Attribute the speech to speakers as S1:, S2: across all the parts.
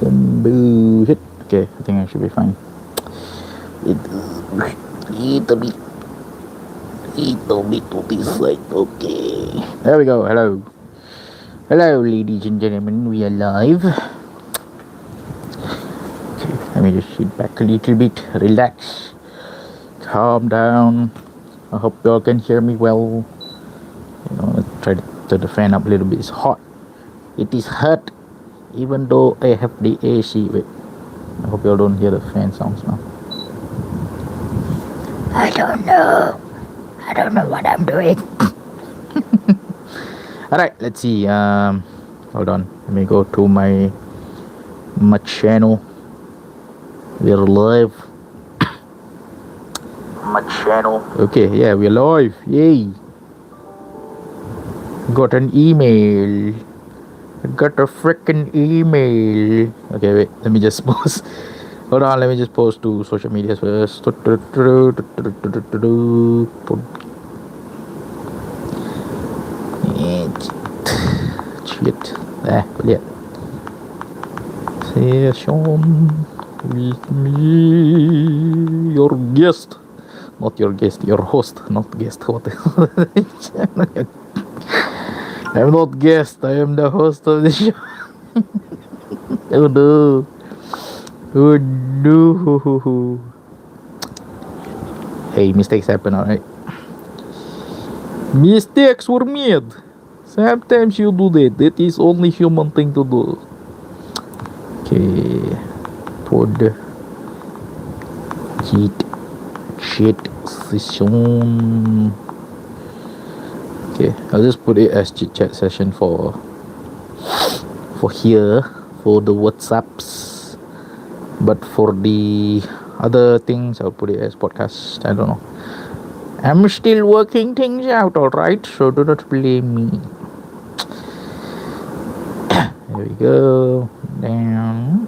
S1: Some bullshit. Okay, I think I should be fine. Little bit to this side. Okay. There we go. Hello. Hello, ladies and gentlemen. We are live. Okay, let me just sit back a little bit. Relax. Calm down. I hope y'all can hear me well. Let's try to turn the fan up a little bit. It's hot. It is hot. Even though I have the AC. Wait. I hope y'all don't hear the fan sounds now. I don't know what I'm doing. Alright, let's see. Hold on. Let me go to my channel. We're live. My channel. Okay, yeah, we're live. Yay. Got an email. I got a freaking email. Okay, wait. Let me just pause. Hold on. Let me just post to social media first. Shit. Lihat. Session with me. Your guest. Not your guest. Your host. Not guest. What the hell? I'm not guest. I am the host of the show. Oh no. Oh no. Hey, mistakes happen, alright? Mistakes were made. Sometimes you do that. That is only human thing to do. Okay. Pod. Chat session. Okay, I'll just put it as chit chat session for here, for the WhatsApps. But for the other things, I'll put it as podcast. I don't know. I'm still working things out, alright? So do not blame me. There we go. Down.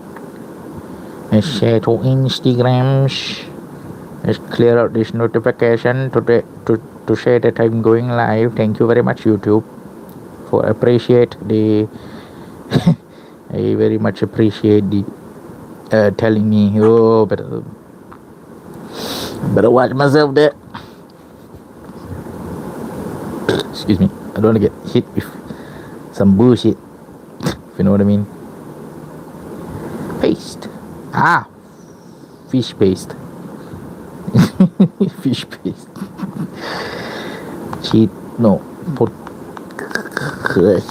S1: Let's share to Instagrams. Let's clear out this notification to say that I'm going live. Thank you very much, YouTube, for appreciate the I very much appreciate the telling me, oh, better watch myself there. Excuse me, I don't want to get hit with some bullshit, if you know what I mean. Paste. Fish paste. Fish paste. Cheat. No. Podcast.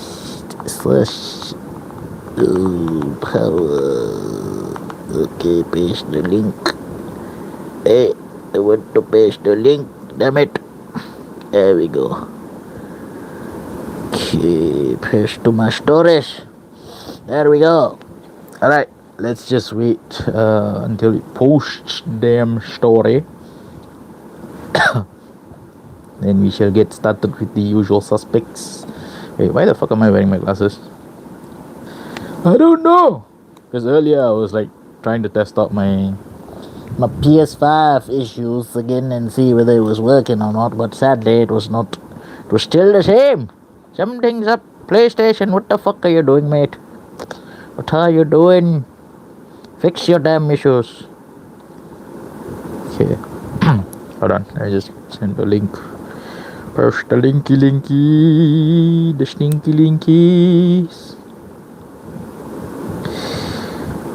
S1: Slash. Power. Okay, paste the link. Hey, I want to paste the link. Damn it. There we go. Okay, paste to my stories. There we go. Alright, let's just wait until it posts damn story. Then we shall get started with the usual suspects. Wait, why the fuck am I wearing my glasses? I don't know. Because earlier I was like trying to test out my PS5 issues again and see whether it was working or not. But sadly it was not. It was still the same. Something's up. PlayStation, what the fuck are you doing, mate? What are you doing? Fix your damn issues. Okay. Hold on. I just sent the link. Post the linky. The stinky linkies.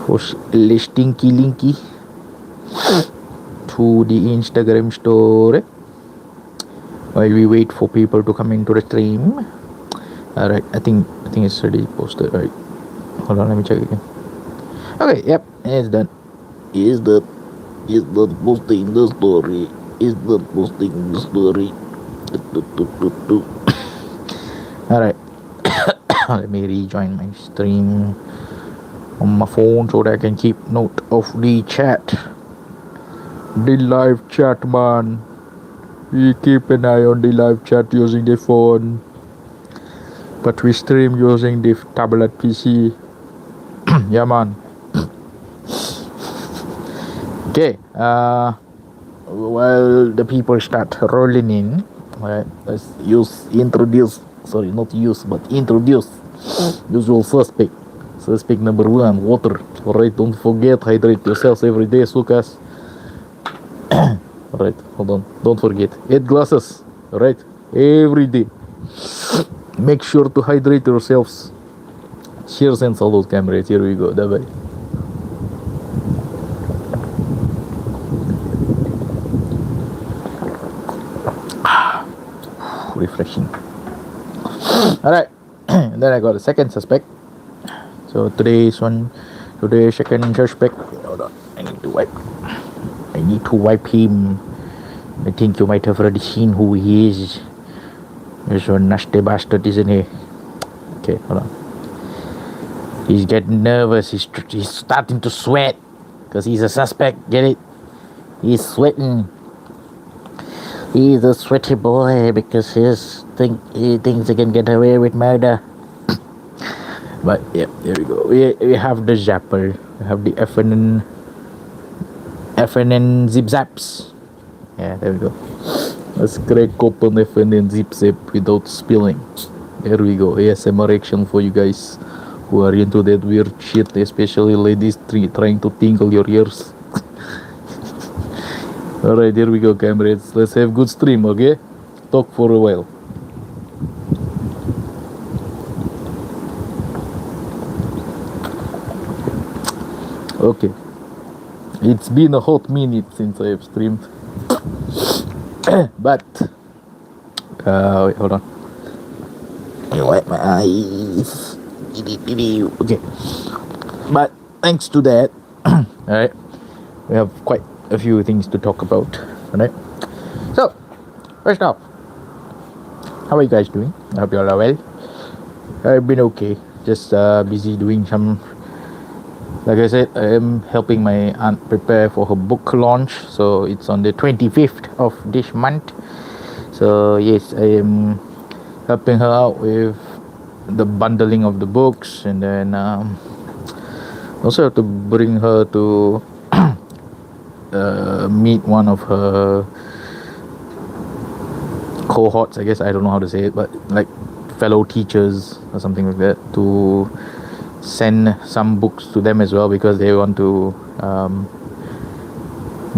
S1: Post the stinky linky to the Instagram story while we wait for people to come into the stream. Alright, I think it's already posted, right? Hold on, let me check again. Okay, yep, it's done. Is that posting the story? Is that posting the story? Alright. Let me rejoin my stream on my phone so that I can keep note of the chat. The live chat, man. We keep an eye on the live chat using the phone. But we stream using the tablet PC. Yeah, man. Okay. While the people start rolling in, let's introduce usual suspect. Suspect number one, water. Alright, don't forget, hydrate yourselves every day, Lucas. Alright, hold on. Don't forget. 8 glasses. Alright, every day. Make sure to hydrate yourselves. Cheers and salute, comrades. Here we go. Bye bye. Refreshing. Alright, and then I got a second suspect. So today's second suspect. Hold on, I need to wipe him. I think you might have already seen who he is. He's a nasty bastard, isn't he? Okay, hold on. He's getting nervous. He's starting to sweat because he's a suspect. Get it? He's sweating. He's a sweaty boy because he thinks he can get away with murder. But yeah, there we go. We have the zapper. We have the FNN zip zaps. Yeah, there we go. Let's crack open FNN zip zap without spilling. There we go. ASMR action for you guys who are into that weird shit, especially ladies trying to tingle your ears. Alright, here we go, comrades. Let's have good stream, okay? Talk for a while. Okay. It's been a hot minute since I have streamed. But wait, hold on. I wipe my eyes. Okay. But thanks to that, alright, we have quite a few things to talk about. Alright. So, first off, how are you guys doing? I hope you all are well. I've been okay. Just busy doing some. Like I said, I am helping my aunt prepare for her book launch. So it's on the 25th of this month. So yes, I am helping her out with the bundling of the books, and then also have to bring her to meet one of her cohorts, I guess. I don't know how to say it, but like fellow teachers or something like that, to send some books to them as well, because they want to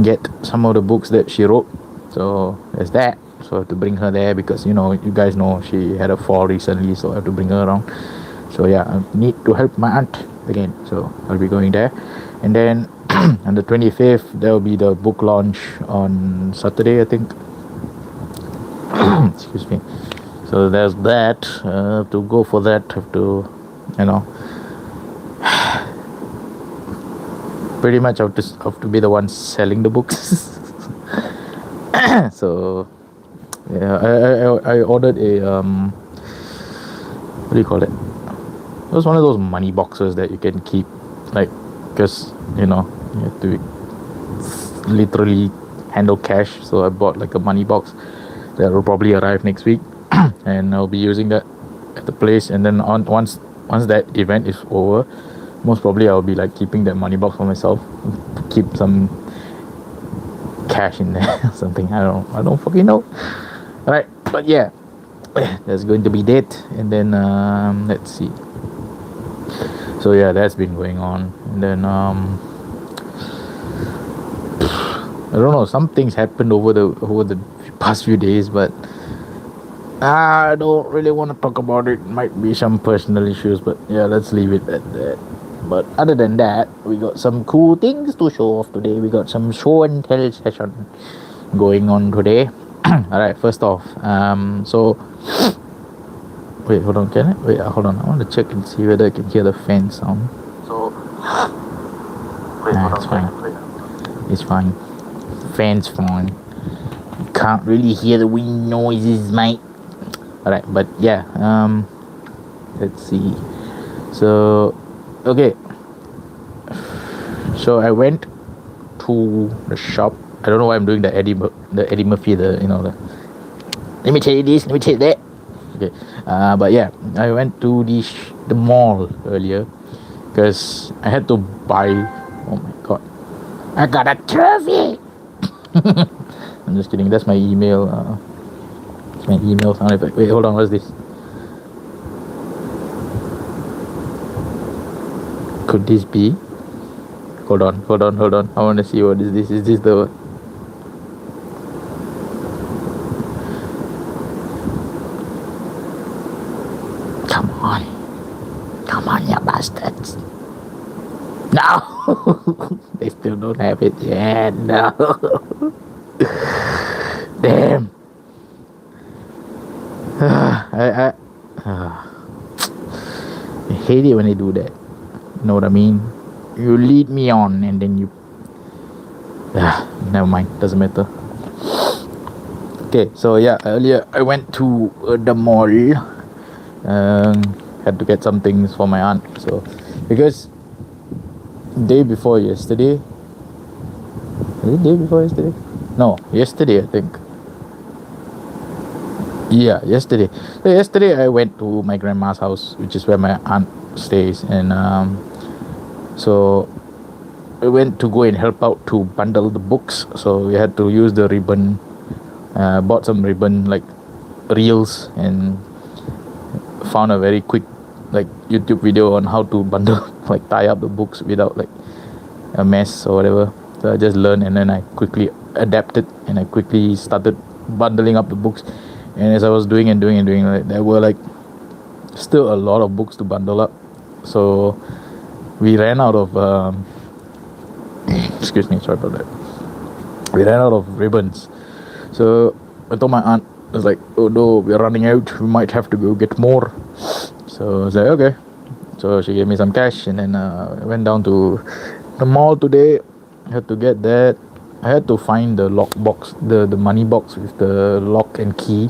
S1: get some of the books that she wrote. So there's that. So I have to bring her there because, you guys know she had a fall recently, so I have to bring her around. So yeah, I need to help my aunt again, so I'll be going there. And then on the 25th there will be the book launch on Saturday, I think. Excuse me. So there's that. To go for that, have to, pretty much have to be the one selling the books. So yeah, I ordered a what do you call it? It was one of those money boxes that you can keep, like, because you have to literally handle cash. So I bought like a money box that will probably arrive next week, and I'll be using that at the place. And then once that event is over, most probably I'll be like keeping that money box for myself, keep some cash in there or something. I don't fucking know. Alright, but yeah, there's going to be that. And then let's see. So yeah, that's been going on. And then I don't know, some things happened over the past few days, but I don't really want to talk about it. Might be some personal issues, but yeah, let's leave it at that. But other than that, we got some cool things to show off today. We got some show and tell session going on today. Alright, first off, so wait, hold on, hold on, I want to check and see whether I can hear the fan sound. So wait, it's fine. It's fine. Fan's fine. You can't really hear the wind noises, mate. Alright, but yeah, let's see. So okay, so I went to the shop. I don't know why I'm doing the Eddie Murphy, let me tell you this, let me tell you that. Okay, but yeah, I went to the mall earlier because I had to buy. Oh my god, I got a trophy. I'm just kidding. That's my email. It's my email sound effect. Wait, hold on. What's this? Could this be? Hold on. I want to see what is this. Is this the... Come on. Come on, you bastards. No! They still don't have it yet. No. Damn. I hate it when they do that. You know what I mean? You lead me on and then you... never mind. Doesn't matter. Okay, so yeah, earlier I went to the mall. Had to get some things for my aunt. So, because day before yesterday... Was it day before yesterday? No, yesterday I think. Yeah, yesterday. So yesterday I went to my grandma's house, which is where my aunt stays, and so I went to go and help out to bundle the books. So we had to use the ribbon. Bought some ribbon, like reels, and found a very quick like YouTube video on how to bundle, like tie up the books without like a mess or whatever. So I just learned, and then I quickly adapted, and I quickly started bundling up the books. And as I was doing, like, there were like still a lot of books to bundle up. So we ran out of excuse me, sorry about that. We ran out of ribbons. So I told my aunt, I was like, oh no, we're running out, we might have to go get more. So I was like, okay. So she gave me some cash, and then I went down to the mall today. I had to get that. I had to find the lock box, the money box with the lock and key,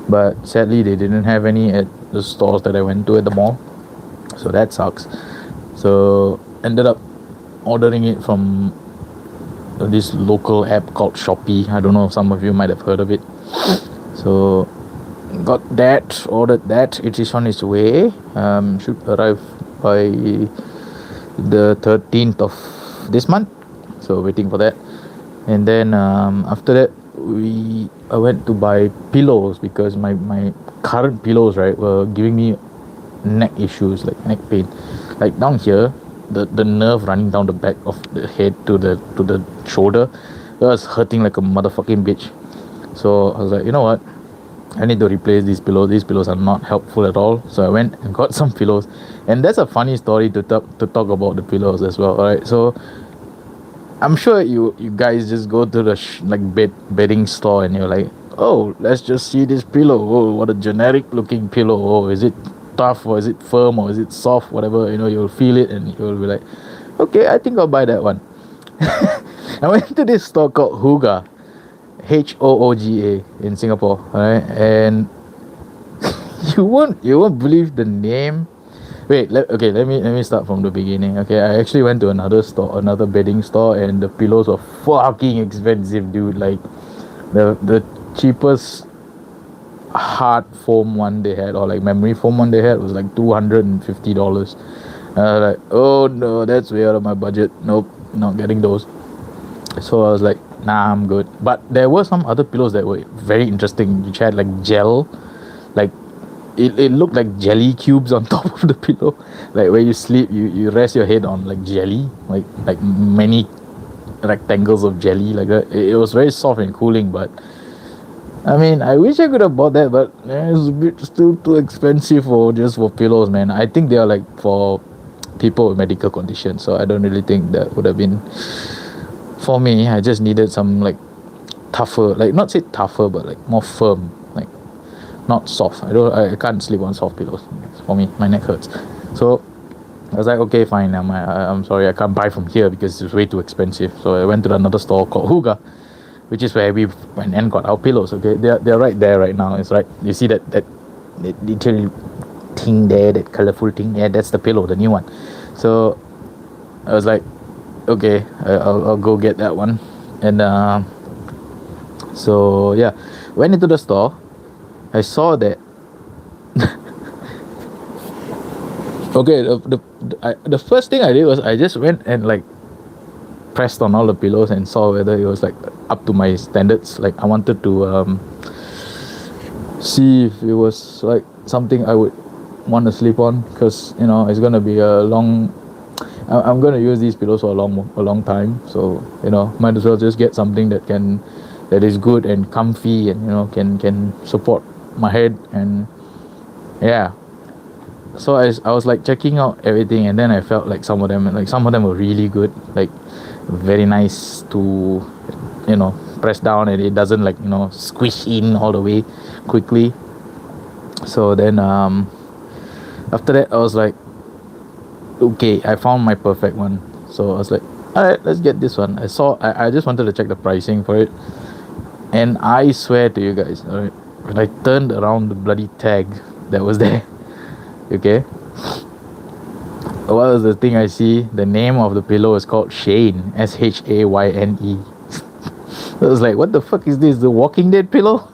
S1: but sadly they didn't have any at the stores that I went to at the mall, so that sucks. So ended up ordering it from this local app called Shopee. I don't know if some of you might have heard of it. So got that, ordered that. It is on its way. Should arrive by the 13th of this month, so waiting for that. And then after that I went to buy pillows, because my current pillows, right, were giving me neck issues, like neck pain, like down here, the nerve running down the back of the head to the shoulder, it was hurting like a motherfucking bitch. So I was like, you know what, I need to replace these pillows are not helpful at all. So I went and got some pillows, and that's a funny story to talk about the pillows as well. All right, so I'm sure you guys just go to the bedding store, and you're like, oh, let's just see this pillow. Oh, what a generic looking pillow. Oh, is it tough, or is it firm, or is it soft, whatever, you'll feel it, and you'll be like, okay, I think I'll buy that one. I went to this store called Hooga, Hooga in Singapore, alright, and you won't believe the name. Wait, let me start from the beginning. Okay, I actually went to another bedding store, and the pillows were fucking expensive, dude. Like the cheapest hard foam one they had, or like memory foam one they had, was like $250. And I was like, oh no, that's way out of my budget. Nope, not getting those. So I was like, nah, I'm good. But there were some other pillows that were very interesting, which had like gel, like it looked like jelly cubes on top of the pillow. Like where you sleep, you rest your head on like jelly, like many rectangles of jelly like that. It was very soft and cooling, but I mean, I wish I could have bought that, but it's a bit still too expensive for pillows, man. I think they are like for people with medical conditions, so I don't really think that would have been for me. I just needed some like tougher, like not say tougher, but like more firm, like not soft. I can't sleep on soft pillows. For me, my neck hurts. So I was like, okay, fine. I'm sorry, I can't buy from here because it's way too expensive. So I went to another store called Hooga, which is where we went and got our pillows. Okay, they're right there right now. It's right. You see that little thing there, that colorful thing there. That's the pillow, the new one. So I was like, okay, I'll go get that one. And so yeah, went into the store. I saw that. Okay, the first thing I did was I just went and like pressed on all the pillows and saw whether it was like up to my standards. Like I wanted to see if it was like something I would want to sleep on, because it's gonna be a long. I'm gonna use these pillows for a long time. So might as well just get something that is good and comfy, and can support my head. And yeah, so I was like checking out everything, and then I felt like some of them were really good, like very nice to press down, and it doesn't like squish in all the way quickly. So then after that I was like, okay, I found my perfect one. So I was like, all right, let's get this one. I just wanted to check the pricing for it, and I swear to you guys, all right, when I turned around the bloody tag that was there, okay, what was the thing I see? The name of the pillow is called Shane, Shayne. I was like, what the fuck is this? The Walking Dead pillow?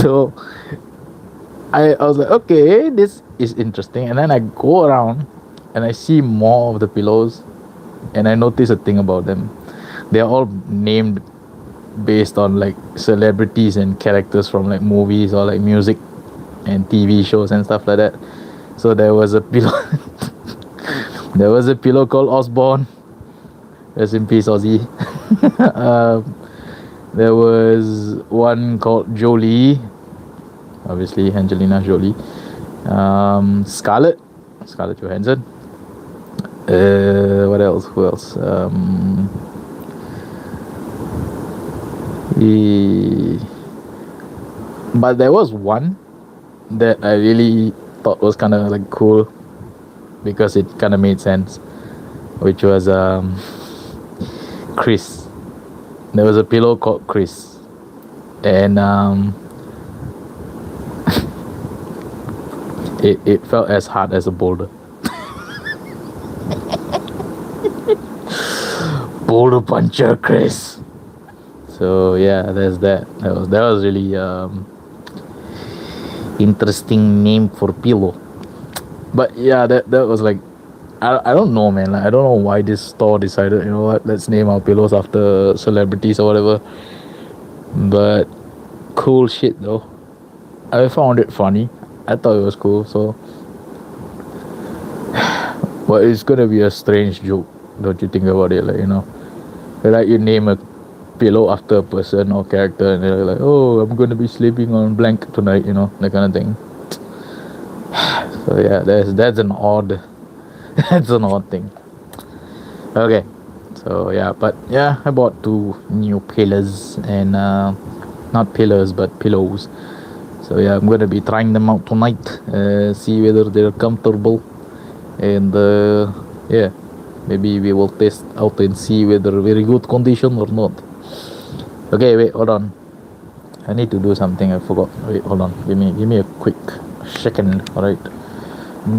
S1: So I was like, okay, this is interesting. And then I go around and I see more of the pillows, and I notice a thing about them. They're all named based on like celebrities and characters from like movies or like music and TV shows and stuff like that. So there was a pillow there was a pillow called Osborne. Rest in peace, Ozzy. There was one called Jolie, obviously Angelina Jolie. Scarlett Johansson. What else? Who else? But there was one that I really thought was kind of like cool, because it kind of made sense, which was Chris. There was a pillow called Chris, and it felt as hard as a boulder. Boulder puncher Chris. So yeah, there's that. That was really interesting name for pillow. But yeah, that was like, I don't know, man. Like, I don't know why this store decided, you know what, let's name our pillows after celebrities or whatever. But cool shit though. I found it funny. I thought it was cool. So, but it's gonna be a strange joke, don't you think about it? Like you name a pillow after a person or character, and they're like, oh, I'm gonna be sleeping on blank tonight, that kind of thing. So yeah, that's an odd that's an odd thing. Okay, so yeah, but yeah, I bought 2 new pillows, and not pillars but pillows. So yeah, I'm gonna be trying them out tonight, see whether they're comfortable, and yeah, maybe we will test out and see whether very good condition or not. Okay, wait, hold on. I need to do something. I forgot. Wait, hold on. Give me a quick second. All right.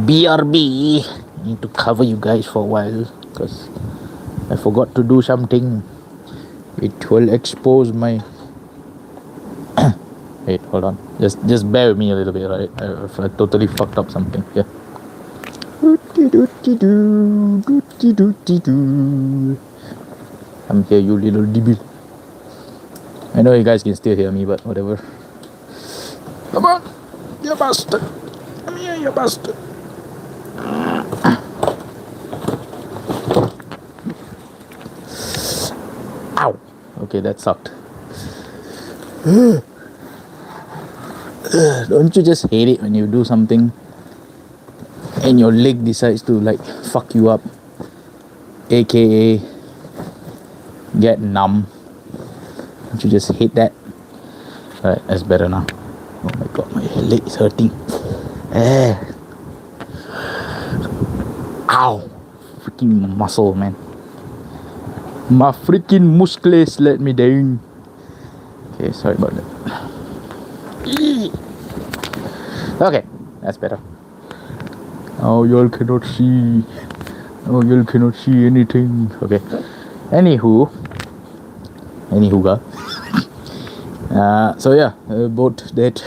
S1: BRB. I need to cover you guys for a while because I forgot to do something. It will expose my. Wait, hold on. Just bear with me a little bit, right? I totally fucked up something. Yeah. I'm here, you little debil. I know you guys can still hear me, but whatever. Come on, you bastard. Come here, you bastard. Ow. Okay, that sucked. Don't you just hate it when you do something and your leg decides to like fuck you up, aka get numb? Don't you just hate that? Alright, that's better now. Oh my god, my leg is hurting. Ow. Freaking muscle, man. My freaking muscles let me down. Okay, sorry about that. Okay, that's better. Oh, y'all cannot see. Oh, y'all cannot see anything. Okay. Anywho, so yeah, I bought that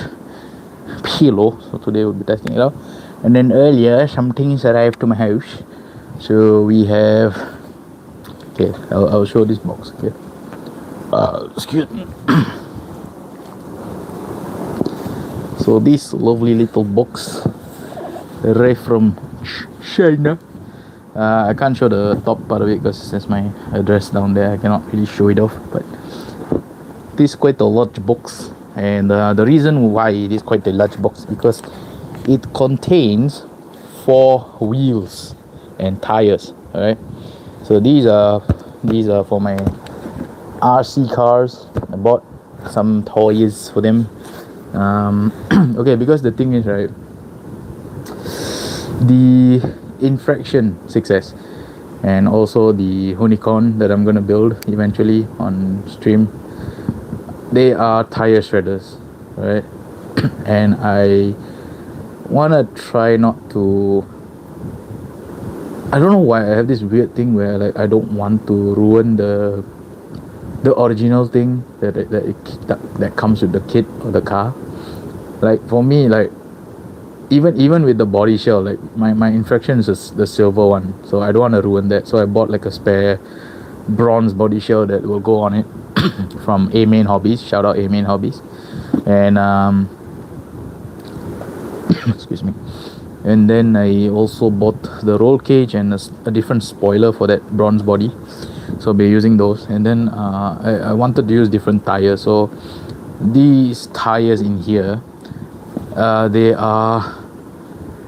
S1: pillow. So today we'll be testing it out. And then earlier, some things arrived to my house. So we have. Okay, I'll show this box. Okay. Excuse me. So this lovely little box arrived from China. I can't show the top part of it because there's my address down there. I cannot really show it off, but this is quite a large box, and the reason why it is quite a large box because it contains 4 wheels and tires. All right, so these are for my RC cars. I bought some toys for them. Okay, because the thing is, right, the infraction 6S and also the unicorn that I'm gonna build eventually on stream, they are tire shredders, right? And I wanna try not to, I don't know why I have this weird thing where like I don't want to ruin the original thing that comes with the kit or the car. Like for me, like even with the body shell, like my infraction is the silver one, so I don't want to ruin that. So I bought like a spare bronze body shell that will go on it from A Main Hobbies. Shout out A Main Hobbies. And excuse me. And then I also bought the roll cage and a different spoiler for that bronze body, so I'll be using those. And then I wanted to use different tires, so these tires in here, they are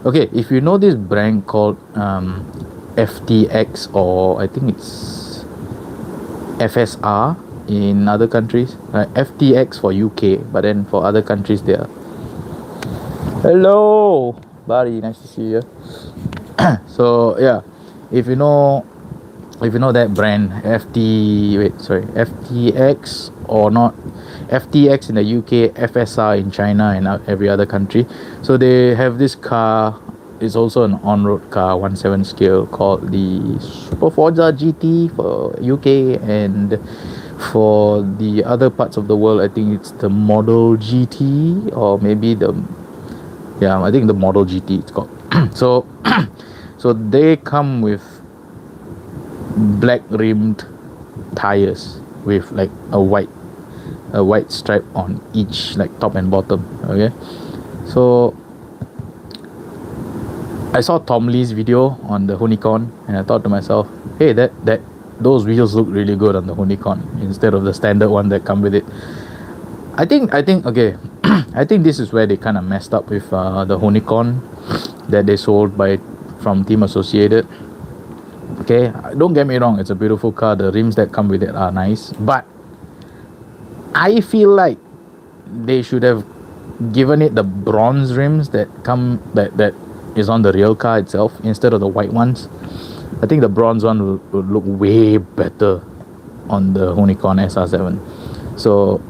S1: okay. If you know this brand called FTX, or I think it's FSR in other countries, FTX for UK, but then for other countries they are, hello buddy, nice to see you. So yeah, if you know that brand, FTX or not, FTX in the UK, FSR in China, and every other country. So they have this car. It's also an on-road car, 1/7 scale, called the Super Forza GT for UK, and for the other parts of the world, I think it's the Model GT, or maybe I think the Model GT it's called. So they come with black rimmed tires with like a white stripe on each, like top and bottom. Okay, so I saw Tom Lee's video on the unicorn, and I thought to myself, hey, those wheels look really good on the unicorn instead of the standard one that come with it. I think okay. I think this is where they kind of messed up with the unicorn that they sold from Team Associated. Okay, don't get me wrong, it's a beautiful car. The rims that come with it are nice, but I feel like they should have given it the bronze rims that is on the real car itself instead of the white ones. I think the bronze one will look way better on the unicorn SR7. So,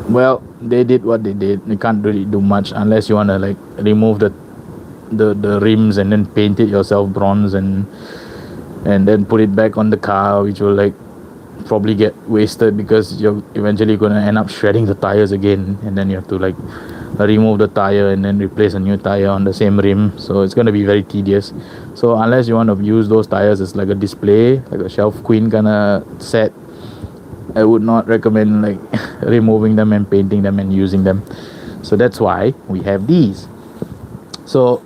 S1: well, they did what they did. You can't really do much unless you want to like remove the rims and then paint it yourself bronze and then put it back on the car, which will like probably get wasted because you're eventually going to end up shredding the tires again, and then you have to like remove the tire and then replace a new tire on the same rim. So it's going to be very tedious. So unless you want to use those tires as like a display, like a shelf queen kind of set, I would not recommend like removing them and painting them and using them. So that's why we have these. So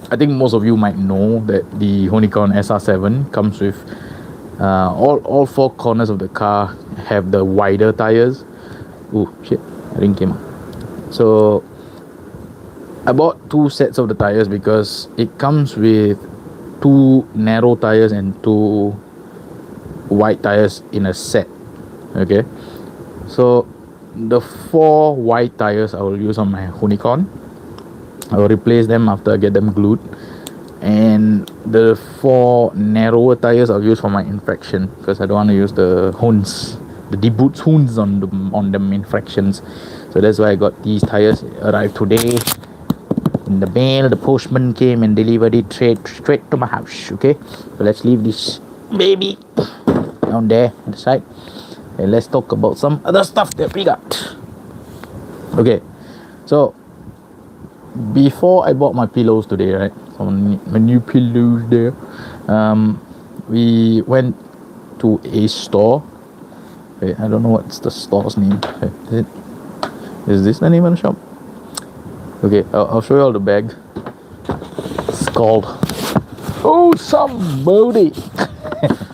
S1: I think most of you might know that the unicorn SR7 comes with all 4 corners of the car have the wider tires. Oh shit, I didn't came up. So I bought 2 sets of the tires because it comes with 2 narrow tires and 2 wide tires in a set. Okay, so the 4 wide tires I will use on my unicorn. I will replace them after I get them glued, and the 4 narrower tires I'll use for my infraction because I don't want to use the deboots hoons on them infractions. So that's why I got these tires. Arrived today in the mail. The postman came and delivered it straight to my house. Okay, so let's leave this baby down there on the side, and let's talk about some other stuff that we got. Okay, so before I bought my pillows today, right? So my new pillows there. We went to a store. Wait, I don't know what's the store's name. Is this the name of the shop? Okay, I'll show you all the bag. It's called Oh, somebody.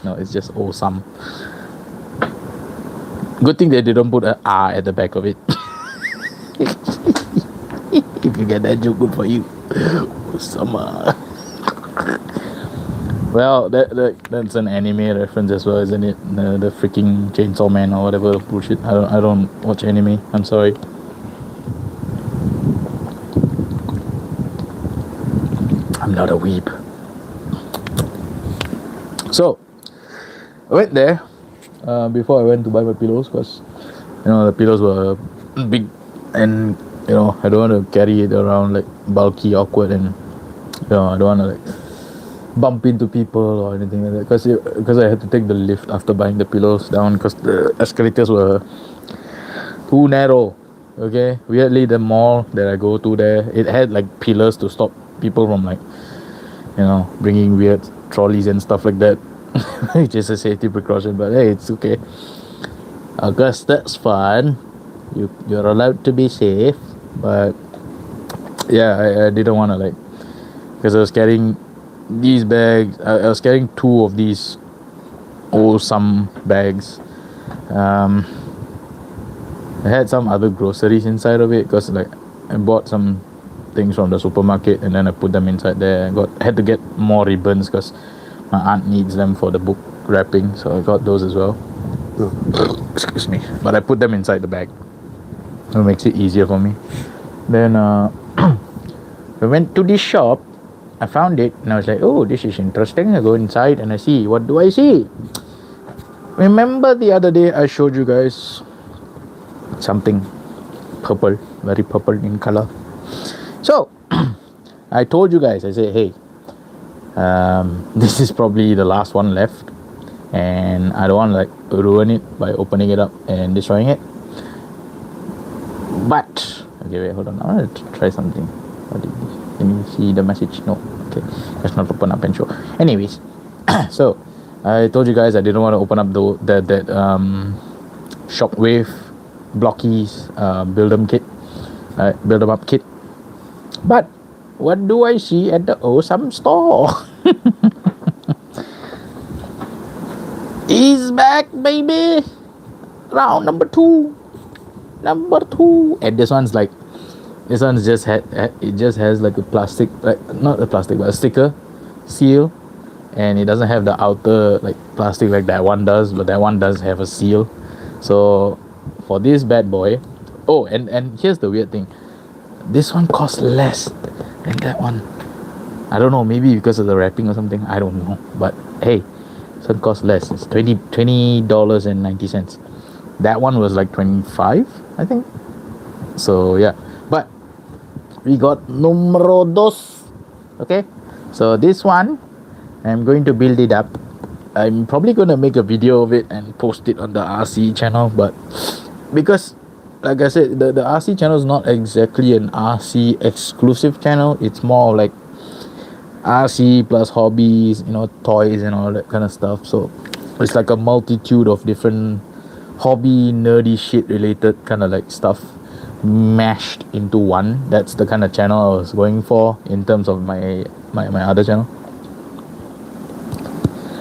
S1: No, it's just awesome. Good thing they didn't put an R at the back of it. If you get that joke, good for you. Summer. Well, that's an anime reference as well, isn't it? The freaking Chainsaw Man or whatever bullshit. I don't watch anime. I'm sorry. I'm not a weeb. So I went there before I went to buy my pillows, because the pillows were big, and I don't want to carry it around like bulky, awkward, and I don't want to like bump into people or anything like that, because I had to take the lift after buying the pillows down, because the escalators were too narrow. Okay, weirdly the mall that I go to there, it had like pillars to stop people from like bringing weird trolleys and stuff like that, which is a safety precaution, but hey, it's okay. I guess that's fine. You're allowed to be safe, but yeah, I didn't want to like, because I was carrying these bags. I was carrying two of these awesome bags. I had some other groceries inside of it, because like I bought some things from the supermarket and then I put them inside there. Had to get more ribbons because my aunt needs them for the book wrapping, so I got those as well. Excuse me, but I put them inside the bag. It makes it easier for me. Then I went to this shop. I found it and I was like, oh, this is interesting. I go inside and I see. What do I see? Remember the other day I showed you guys something purple, very purple in color. So I told you guys, I said, hey, this is probably the last one left, and I don't want to like ruin it by opening it up and destroying it. But okay, wait, hold on. I want to try something. Can you see the message? No. Okay, let's not open up and show. Anyways, so I told you guys I didn't want to open up that Shockwave Blockies build 'em up kit. But what do I see at the awesome store? He's back, baby. Round number two. And this one's just it just has like a plastic, like not a plastic, but a sticker seal, and it doesn't have the outer like plastic like that one does, but that one does have a seal. So for this bad boy, oh, and here's the weird thing, this one costs less than that one. I don't know, maybe because of the wrapping or something, I don't know, but hey, this one costs less. It's $20.90. That one was like 25, I think. So yeah, but we got numero dos. Okay, so this one I'm going to build it up. I'm probably going to make a video of it and post it on the RC channel, but because like I said, the RC channel is not exactly an RC exclusive channel. It's more like RC plus hobbies, toys and all that kind of stuff. So it's like a multitude of different hobby, nerdy shit related kind of like stuff mashed into one. That's the kind of channel I was going for in terms of my other channel.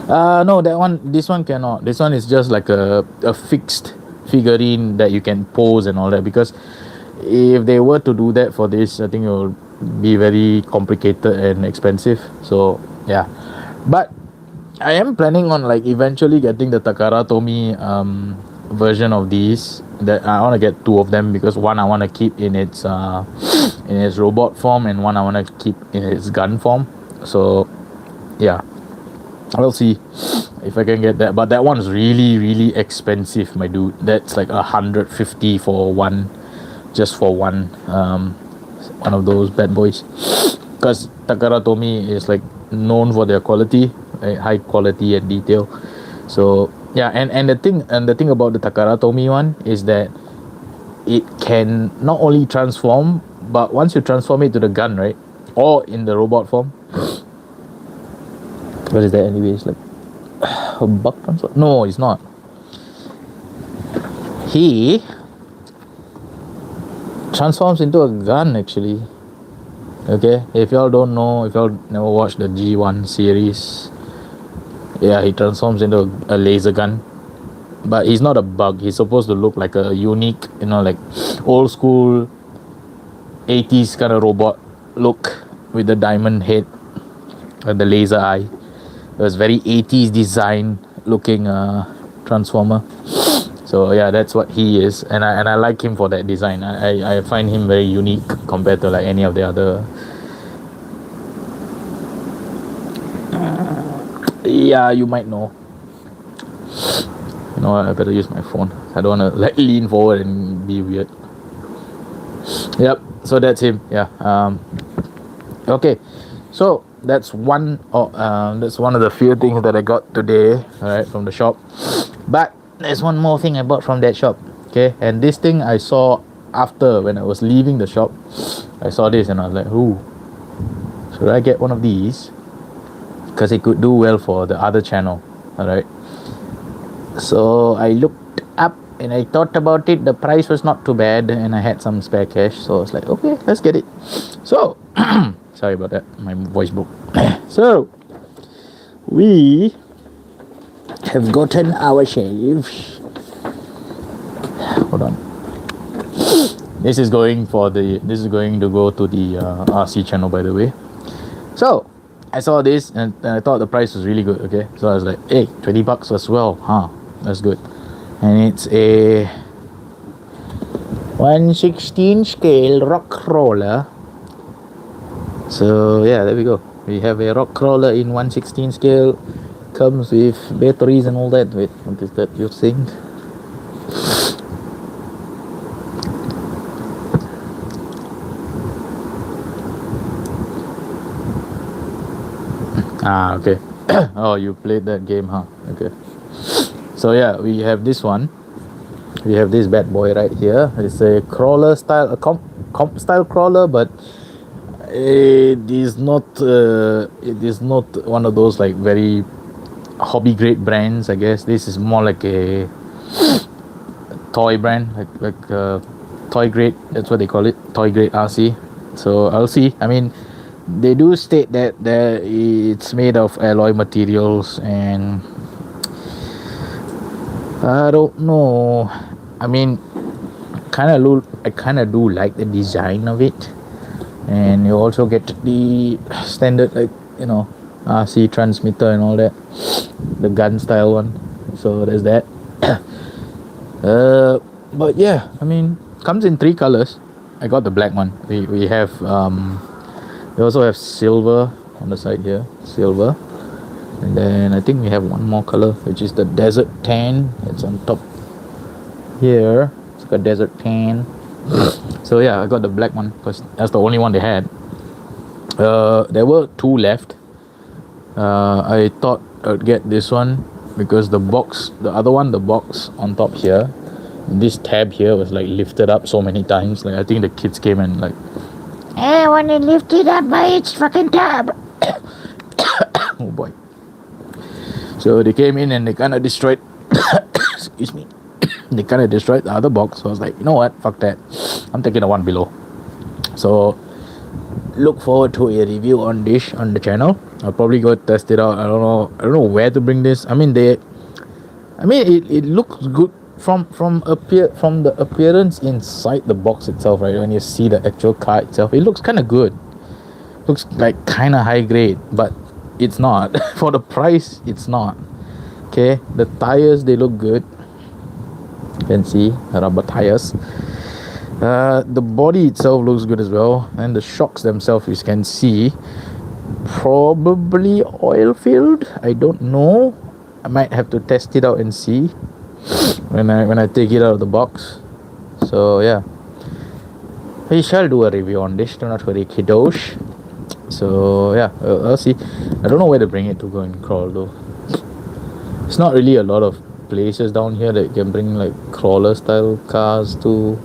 S1: No, this one cannot. This one is just like a fixed figurine that you can pose and all that, because if they were to do that for this, I think it will be very complicated and expensive. So yeah, but I am planning on like eventually getting the Takara Tomy version of these. That I want to get two of them, because one I want to keep in its robot form, and one I want to keep in its gun form. So yeah, I'll see if I can get that. But that one's really, really expensive, my dude. That's like $150 for one, just for one of those bad boys. Because Takara Tomy is like known for their quality, high quality and detail. So yeah, and the thing about the Takara Tomy one is that it can not only transform, but once you transform it to the gun, right, or in the robot form. What is that anyways? Like a bug transfer? No, it's not. He transforms into a gun actually. Okay, if y'all don't know, if y'all never watched the G1 series, yeah, he transforms into a laser gun. But he's not a bug. He's supposed to look like a unique, like old school 80s kind of robot look with the diamond head and the laser eye. It was very 80s design looking transformer. So yeah, that's what he is, and I like him for that design. I find him very unique compared to like any of the other. Yeah, you might know. You know what? I better use my phone. I don't want to like lean forward and be weird. Yep. So that's him. Yeah. Okay. So that's one. That's one of the few things that I got today. All right, from the shop. But there's one more thing I bought from that shop. Okay, and this thing I saw after when I was leaving the shop. I saw this and I was like, "Ooh, should I get one of these?" Because it could do well for the other channel. All right. So I looked up and I thought about it. The price was not too bad, and I had some spare cash, so I was like, okay, let's get it. So sorry about that, my voice broke. So we have gotten our shaves. Hold on. This is going to go to the RC channel, by the way. So I saw this and I thought the price was really good. Okay, so I was like, hey, $20 as well, huh? That's good. And it's a 1/16 scale rock crawler. So yeah, there we go. We have a rock crawler in 1/16 scale. Comes with batteries and all that. Wait, what is that you're saying? Okay. Oh, you played that game, huh? Okay. So yeah, we have this one. We have this bad boy right here. It's a crawler style, a comp style crawler, but it is not one of those like very hobby grade brands. I guess this is more like a toy brand, like toy grade. That's what they call it, toy grade RC. So I'll see. I mean, they do state that it's made of alloy materials, and I don't know. I mean, I kind of do like the design of it, and you also get the standard RC transmitter and all that, the gun style one. So there's that. But yeah, I mean, comes in 3 colors. I got the black one. We have we also have silver on the side here, silver, and then I think we have one more color, which is the desert tan. It's on top here. It's got desert tan. So yeah, I got the black one because that's the only one they had. There were 2 left. I thought I'd get this one because the box on top here, this tab here was like lifted up so many times. Like I think the kids came and like, I want to lift it up by its fucking tab. Oh boy. So they came in and they kind of destroyed excuse me, they kind of destroyed the other box. So I was like, you know what, fuck that, I'm taking the one below. So look forward to a review on this on the channel. I'll probably go test it out. I don't know where to bring this. I mean it looks good from the appearance inside the box itself, right? When you see the actual car itself, it looks kind of good. Looks like kind of high grade, but it's not. For the price, it's not. Okay, the tires, they look good. You can see rubber tires. The body itself looks good as well, and the shocks themselves, you can see, probably oil filled. I don't know. I might have to test it out and see when I take it out of the box. So yeah, we shall do a review on this. Do not worry, kiddos. So yeah, I'll see. I don't know where to bring it to go and crawl though. It's not really a lot of places down here that you can bring like crawler style cars to.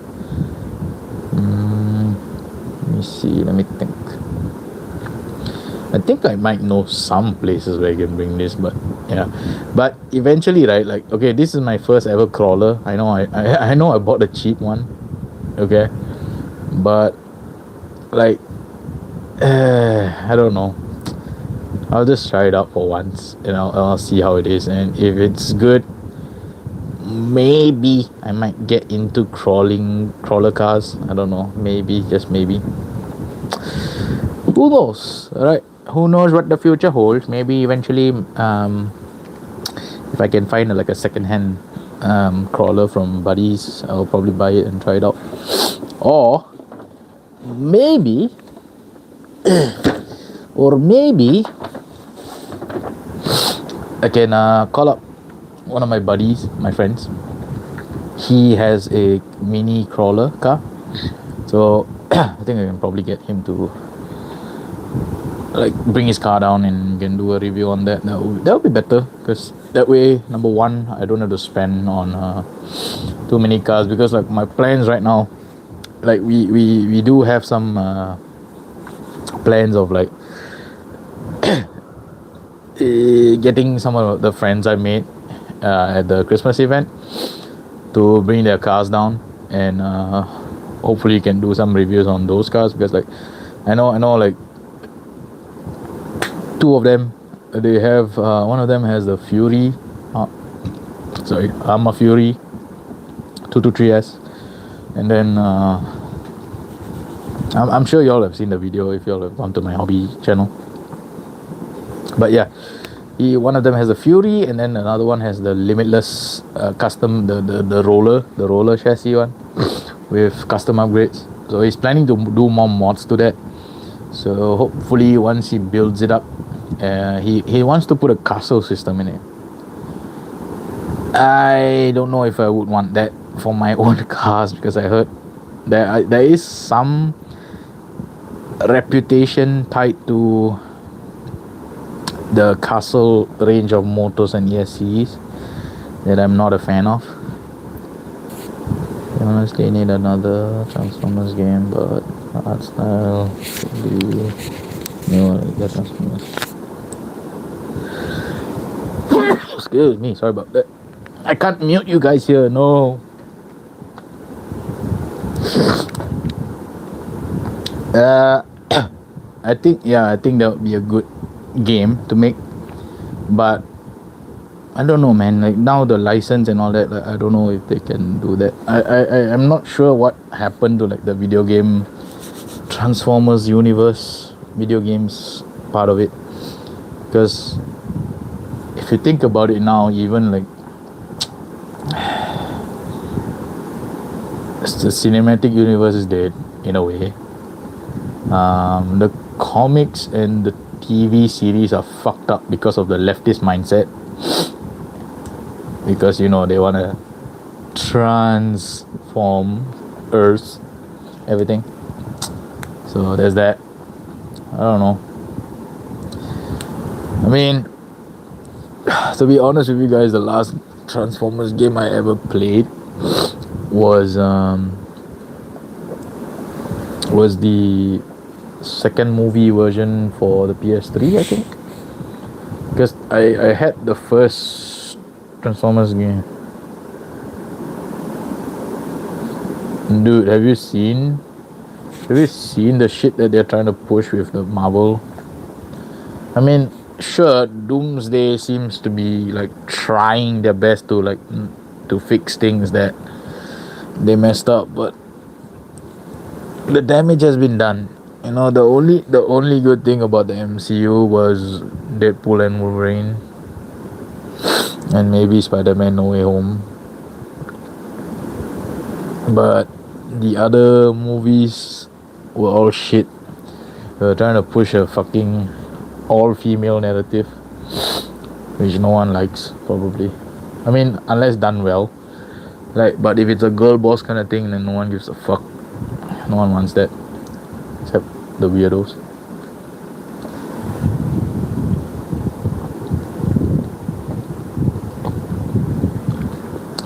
S1: Let me see. Let me think. I think I might know some places where I can bring this, but yeah. But eventually, right? Like, okay, this is my first ever crawler. I know I know I bought the cheap one. Okay, but like I don't know. I'll just try it out for once, and I'll see how it is. And if it's good, maybe I might get into crawler cars. I don't know. Maybe, just maybe. Who knows? Right? Who knows what the future holds? Maybe eventually, if I can find like a second-hand crawler from buddies, I'll probably buy it and try it out. Or maybe, I can call up one of my buddies, my friends. He has a mini crawler car, so I think I can probably get him to like bring his car down and we can do a review on that. That would be better, because that way, number one, I don't have to spend on too many cars, because like my plans right now, like we do have some plans of like getting some of the friends I made at the Christmas event to bring their cars down, and hopefully can do some reviews on those cars, because like I know like two of them, they have one of them has the Fury, Arma Fury 223S, and then I'm sure y'all have seen the video if y'all have gone to my hobby channel. But yeah, one of them has the Fury, and then another one has the Limitless custom, the roller chassis one with custom upgrades. So he's planning to do more mods to that. So hopefully once he builds it up, he wants to put a castle system in it. I don't know if I would want that for my own cars, because I heard there is some reputation tied to the castle range of motors and ESCs that I'm not a fan of. I honestly need another Transformers game, but art style should be new like the Transformers. Excuse me, sorry about that. I can't mute you guys here, no. I think that would be a good game to make, but I don't know, man. Like now the license and all that, like, I don't know if they can do that. I'm not sure what happened to like the video game Transformers universe, video games part of it, because if you think about it now, even like the cinematic universe is dead in a way. The comics and the TV series are fucked up because of the leftist mindset, because they want to transform Earth, everything. So there's that. I don't know. I mean, to be honest with you guys, the last Transformers game I ever played was the second movie version for the PS3, I think, because I had the first Transformers game. Dude, have you seen the shit that they're trying to push with the Marvel? I mean, sure, Doomsday seems to be like trying their best to fix things that they messed up, but the damage has been done. The only good thing about the MCU was Deadpool and Wolverine, and maybe Spider-Man No Way Home. But the other movies were all shit. They were trying to push a fucking all-female narrative, which no one likes, probably. I mean, unless done well. But if it's a girl boss kind of thing, then no one gives a fuck. No one wants that, except the weirdos.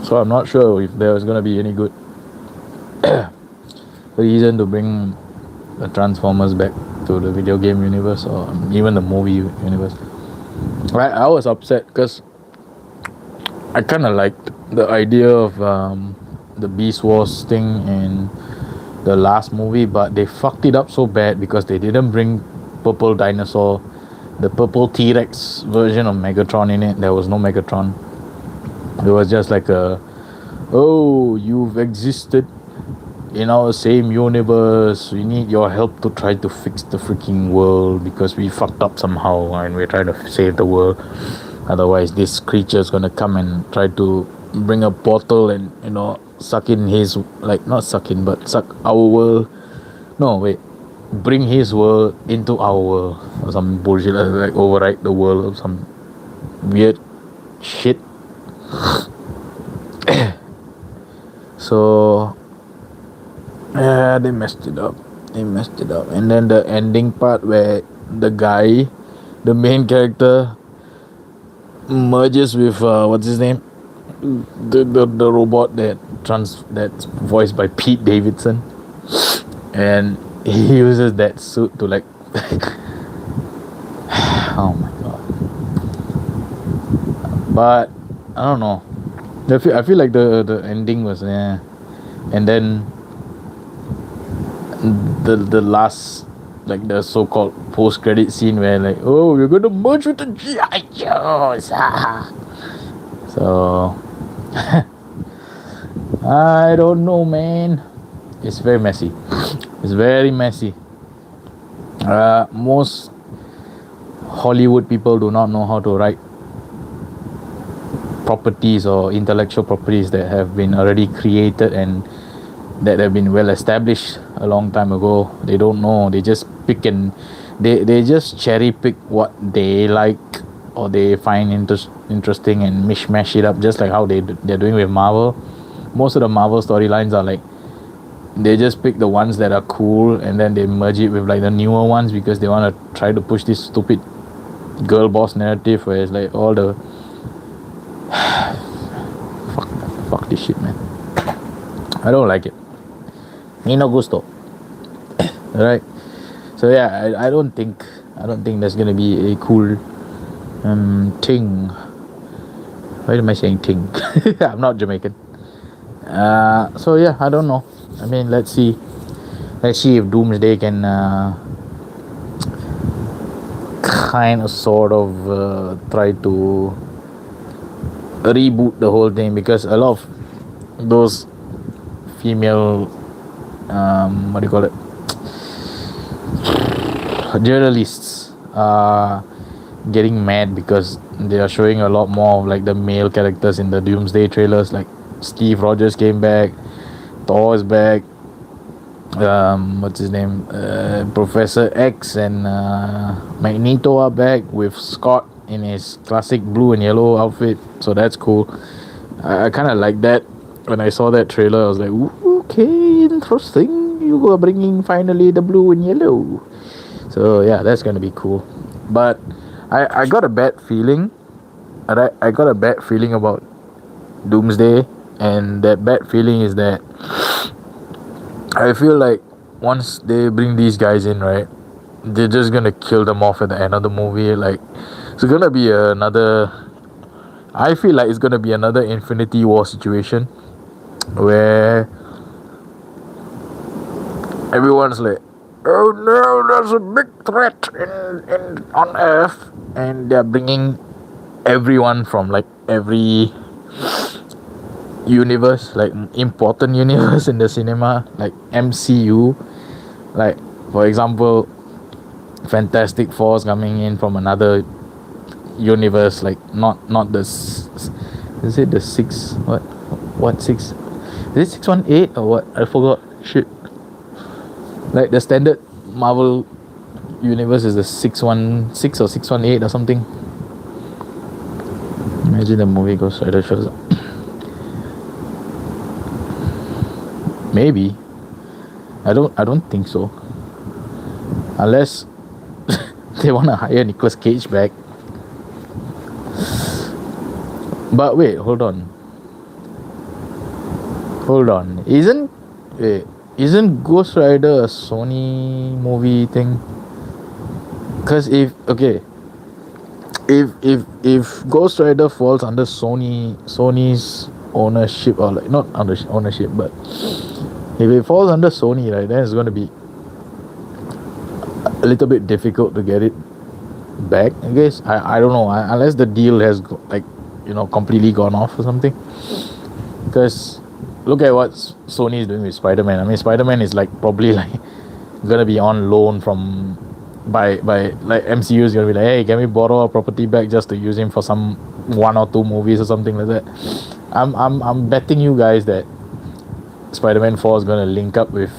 S1: So I'm not sure if there's gonna be any good reason to bring the Transformers back to the video game universe, or even the movie universe. I was upset because I kind of liked the idea of the Beast Wars thing, and the last movie, but they fucked it up so bad because they didn't bring purple dinosaur, the purple T-Rex version of Megatron in it. There was no Megatron. It was just like oh, you've existed in our same universe. We need your help to try to fix the freaking world because we fucked up somehow and we're trying to save the world. Otherwise, this creature is gonna come and try to bring a portal and suck in his, like, not suck in, but suck our world. No, wait, bring his world into our world or some bullshit, like overwrite the world or some weird shit. So yeah, they messed it up. And then the ending part where the guy, the main character, merges with what's his name, the robot that's voiced by Pete Davidson, and he uses that suit to like oh my god. But I don't know, I feel like the ending was and then the last, like, the so-called post-credit scene where, like, oh, we're gonna merge with the G.I. Joes. So I don't know, man. It's very messy. It's very messy. Most Hollywood people do not know how to write properties or intellectual properties that have been already created and that have been well established a long time ago. They don't know. They just pick and they just cherry pick what they like or they find interesting and mishmash it up, just like how they're doing with Marvel. Most of the Marvel storylines are like, they just pick the ones that are cool and then they merge it with like the newer ones because they want to try to push this stupid girl boss narrative where it's like all the fuck this shit, man. I don't like it. Ni no gusto. Alright. So yeah, I don't think there's gonna be a cool thing. Why am I saying thing? I'm not Jamaican. So yeah, I don't know. I mean, let's see if Doomsday can kind of sort of try to reboot the whole thing, because a lot of those female what do you call it, journalists are getting mad because they are showing a lot more of like the male characters in the Doomsday trailers. Like Steve Rogers came back, Thor is back, what's his name, Professor X and Magneto are back with Scott in his classic blue and yellow outfit, so that's cool. I kind of like that. When I saw that trailer, I was like, okay, interesting, you are bringing finally the blue and yellow. So yeah, that's gonna be cool. But I got a bad feeling. I got a bad feeling about Doomsday, and that bad feeling is that I feel like once they bring these guys in, right, they're just gonna kill them off at the end of the movie. Like, it's gonna be another, I feel like it's gonna be another Infinity War situation where everyone's like, oh no, there's a big threat in on Earth, and they're bringing everyone from like every universe, like important universe in the cinema, like MCU. Like, for example, Fantastic Four's coming in from another universe, like not the is it the six, what six, is it 618 or what, I forgot, shit. Like the standard Marvel universe is the 616 or 618 or something. Imagine the movie Ghost Rider shows up. Maybe. I don't think so, unless they want to hire Nicolas Cage back. But wait, hold on, isn't Ghost Rider a Sony movie thing? Because if Ghost Rider falls under Sony's ownership, or like not under ownership, but If it falls under Sony, right, then it's going to be a little bit difficult to get it back. I guess I don't know, unless the deal has completely gone off or something. Because look at what Sony is doing with Spider-Man. I mean, Spider-Man is probably gonna be on loan from by MCU is gonna be like, hey, can we borrow our property back just to use him for some 1 or 2 movies or something like that. I'm betting you guys that Spider-Man 4 is gonna link up with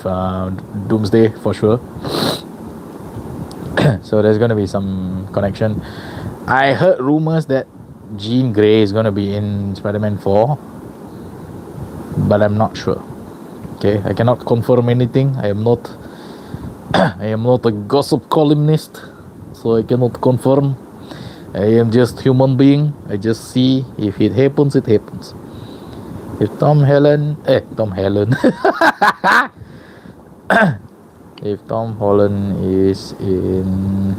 S1: Doomsday for sure. So there's gonna be some connection. I heard rumors that Jean Grey is gonna be in Spider-Man 4, but I'm not sure. Okay, I cannot confirm anything. I am not a gossip columnist, so I cannot confirm. I am just human being. I just see if it happens, it happens. If Tom Holland, if Tom Holland is in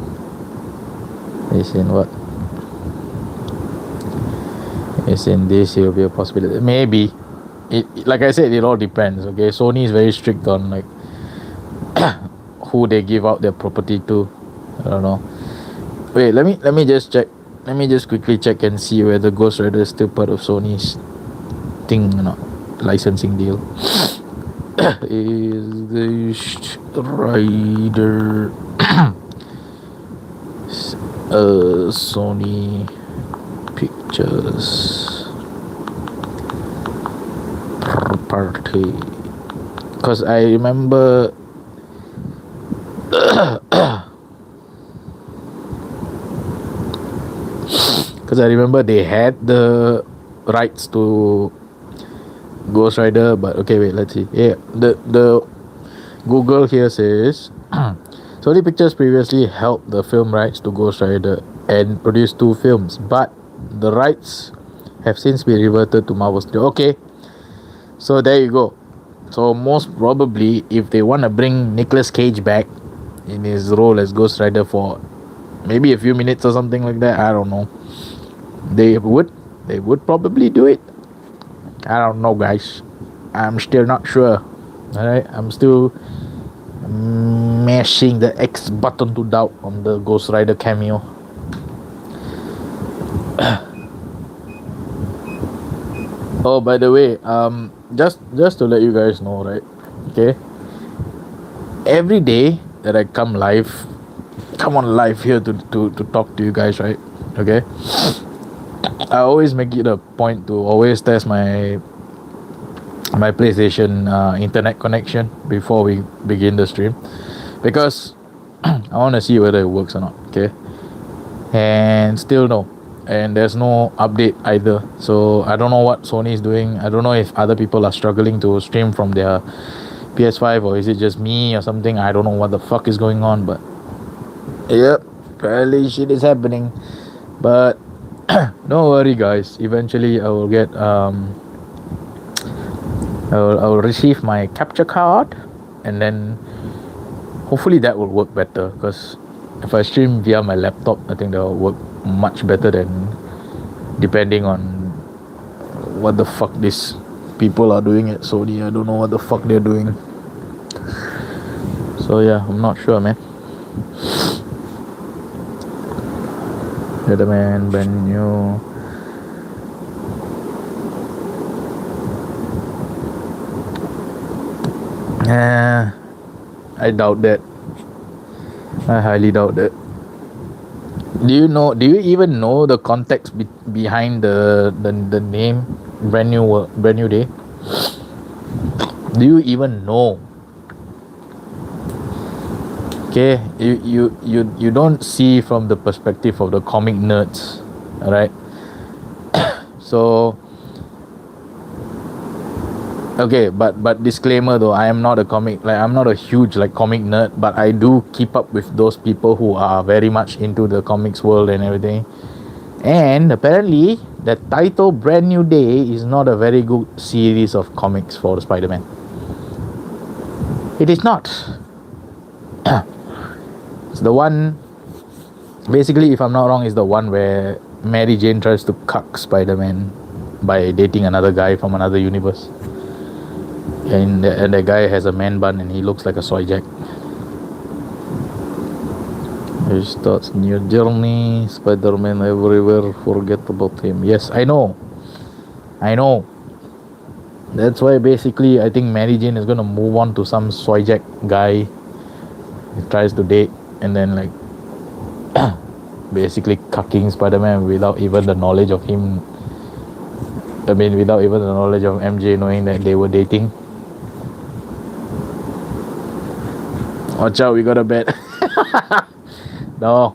S1: what? Is in this, it will be a possibility. Maybe. Like I said, it all depends. Okay, Sony is very strict on who they give out their property to. I don't know. Wait, let me just check. Let me just quickly check and see whether Ghost Rider is still part of Sony's thing or not. Licensing deal. Is Ghost Rider Sony Pictures property? Because I remember they had the rights to Ghost Rider, but okay, wait, let's see. Yeah, the Google here says Sony Pictures previously held the film rights to Ghost Rider and produced 2 films, but the rights have since been reverted to Marvel Studios. Okay, so there you go. So most probably, if they want to bring Nicolas Cage back in his role as Ghost Rider for maybe a few minutes or something like that, I don't know, they would probably do it. I don't know, guys. I'm still not sure. Alright, I'm still mashing the X button to doubt on the Ghost Rider cameo. Oh, by the way, just to let you guys know, right? Okay, every day that I come on live here to talk to you guys, right? Okay, I always make it a point to always test my PlayStation internet connection before we begin the stream, because I want to see whether it works or not. Okay, and still no, and there's no update either. So I don't know what Sony is doing. I don't know if other people are struggling to stream from their PS5, or is it just me or something. I don't know what the fuck is going on, but yep, apparently shit is happening. But don't worry, guys, eventually I will get I will receive my capture card, and then hopefully that will work better, because if I stream via my laptop, I think that will work much better than depending on what the fuck these people are doing at Sony. I don't know what the fuck they're doing. So yeah, I'm not sure, man. Spider-Man brand new. I doubt that. I highly doubt that. Do you even know the context behind the name brand new day? Do you even know? Okay, you don't see from the perspective of the comic nerds, alright? So okay, but disclaimer though, I'm not a huge comic nerd, but I do keep up with those people who are very much into the comics world and everything. And apparently the title Brand New Day is not a very good series of comics for Spider-Man. It is not. It's the one, basically, if I'm not wrong, is the one where Mary Jane tries to cuck Spider-Man by dating another guy from another universe. And the guy has a man bun and he looks like a soy jack. He starts new journey. Spider-Man everywhere. Forget about him. Yes, I know. That's why basically I think Mary Jane is gonna move on to some soy jack guy he tries to date, and then like basically cucking Spider-Man without even the knowledge of him. I mean, without even the knowledge of MJ knowing that they were dating. Watch out, we got a bet. No,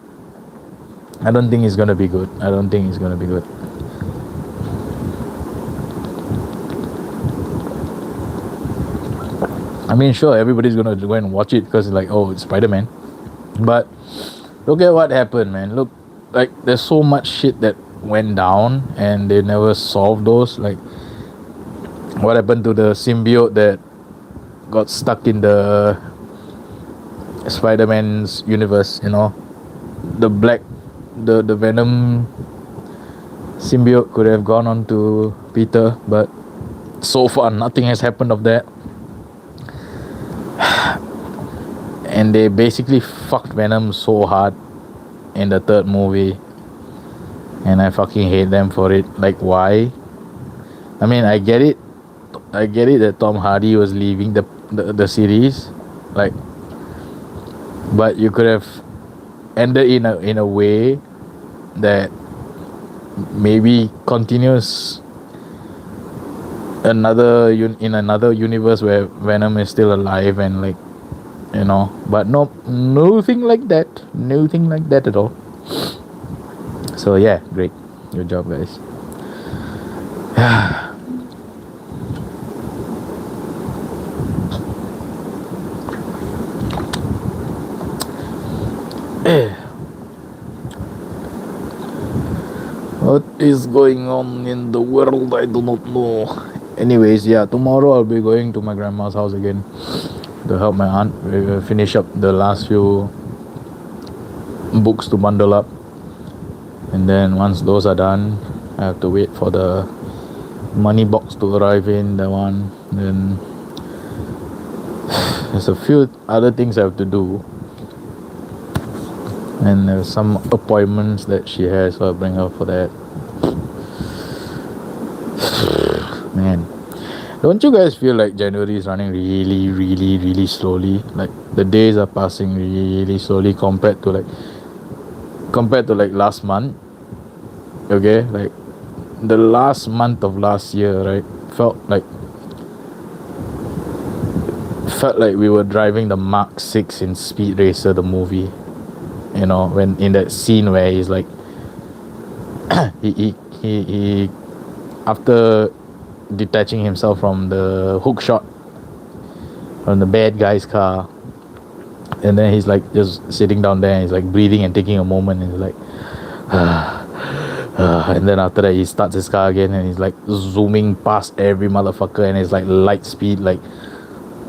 S1: I don't think it's gonna be good. I mean, sure, everybody's gonna go and watch it because it's like, oh, it's Spider-Man. But look at what happened, man. Look, like there's so much shit that went down and they never solved those. Like, what happened to the symbiote that got stuck in the Spider-Man's universe? You know, the Venom symbiote could have gone on to Peter, but so far nothing has happened of that. And they basically fucked Venom so hard in the third movie, and I fucking hate them for it. Like, why? I mean, I get it that Tom Hardy was leaving the series, like, but you could have ended in a way that maybe continues in another universe where Venom is still alive and, like, you know, but nothing like that at all. So yeah, great, good job, guys. What is going on in the world? I do not know. Anyways, yeah, tomorrow I'll be going to my grandma's house again to help my aunt finish up the last few books to bundle up, and then once those are done, I have to wait for the money box to arrive in that one. Then there's a few other things I have to do, and there's some appointments that she has, so I'll bring her for that. Man, don't you guys feel like January is running really slowly? Like the days are passing really slowly compared to like last month. Okay, like the last month of last year, right, felt like we were driving the Mark 6 in Speed Racer, the movie. You know, when in that scene where he's like he after detaching himself from the hook shot from the bad guy's car, and then he's like just sitting down there and he's like breathing and taking a moment, and he's like and then after that he starts his car again and he's like zooming past every motherfucker, and it's like light speed, like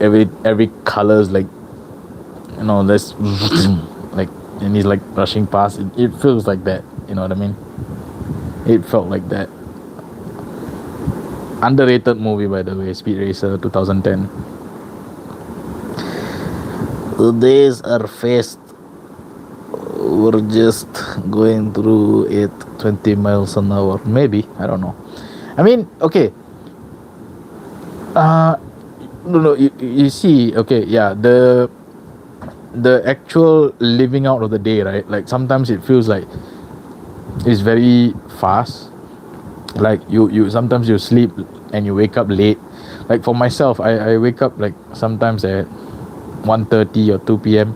S1: every color's like, you know, this like, and he's like rushing past. It feels like that, you know what I mean? It felt like that. Underrated movie, by the way, Speed Racer 2010. The days are fast. We're just going through it 20 miles an hour. Maybe, I don't know. I mean, okay. No, you see, okay, yeah, the actual living out of the day, right? Like sometimes it feels like it's very fast. Like you sometimes you sleep and you wake up late. Like for myself, I wake up like sometimes at 1:30 or 2 p.m.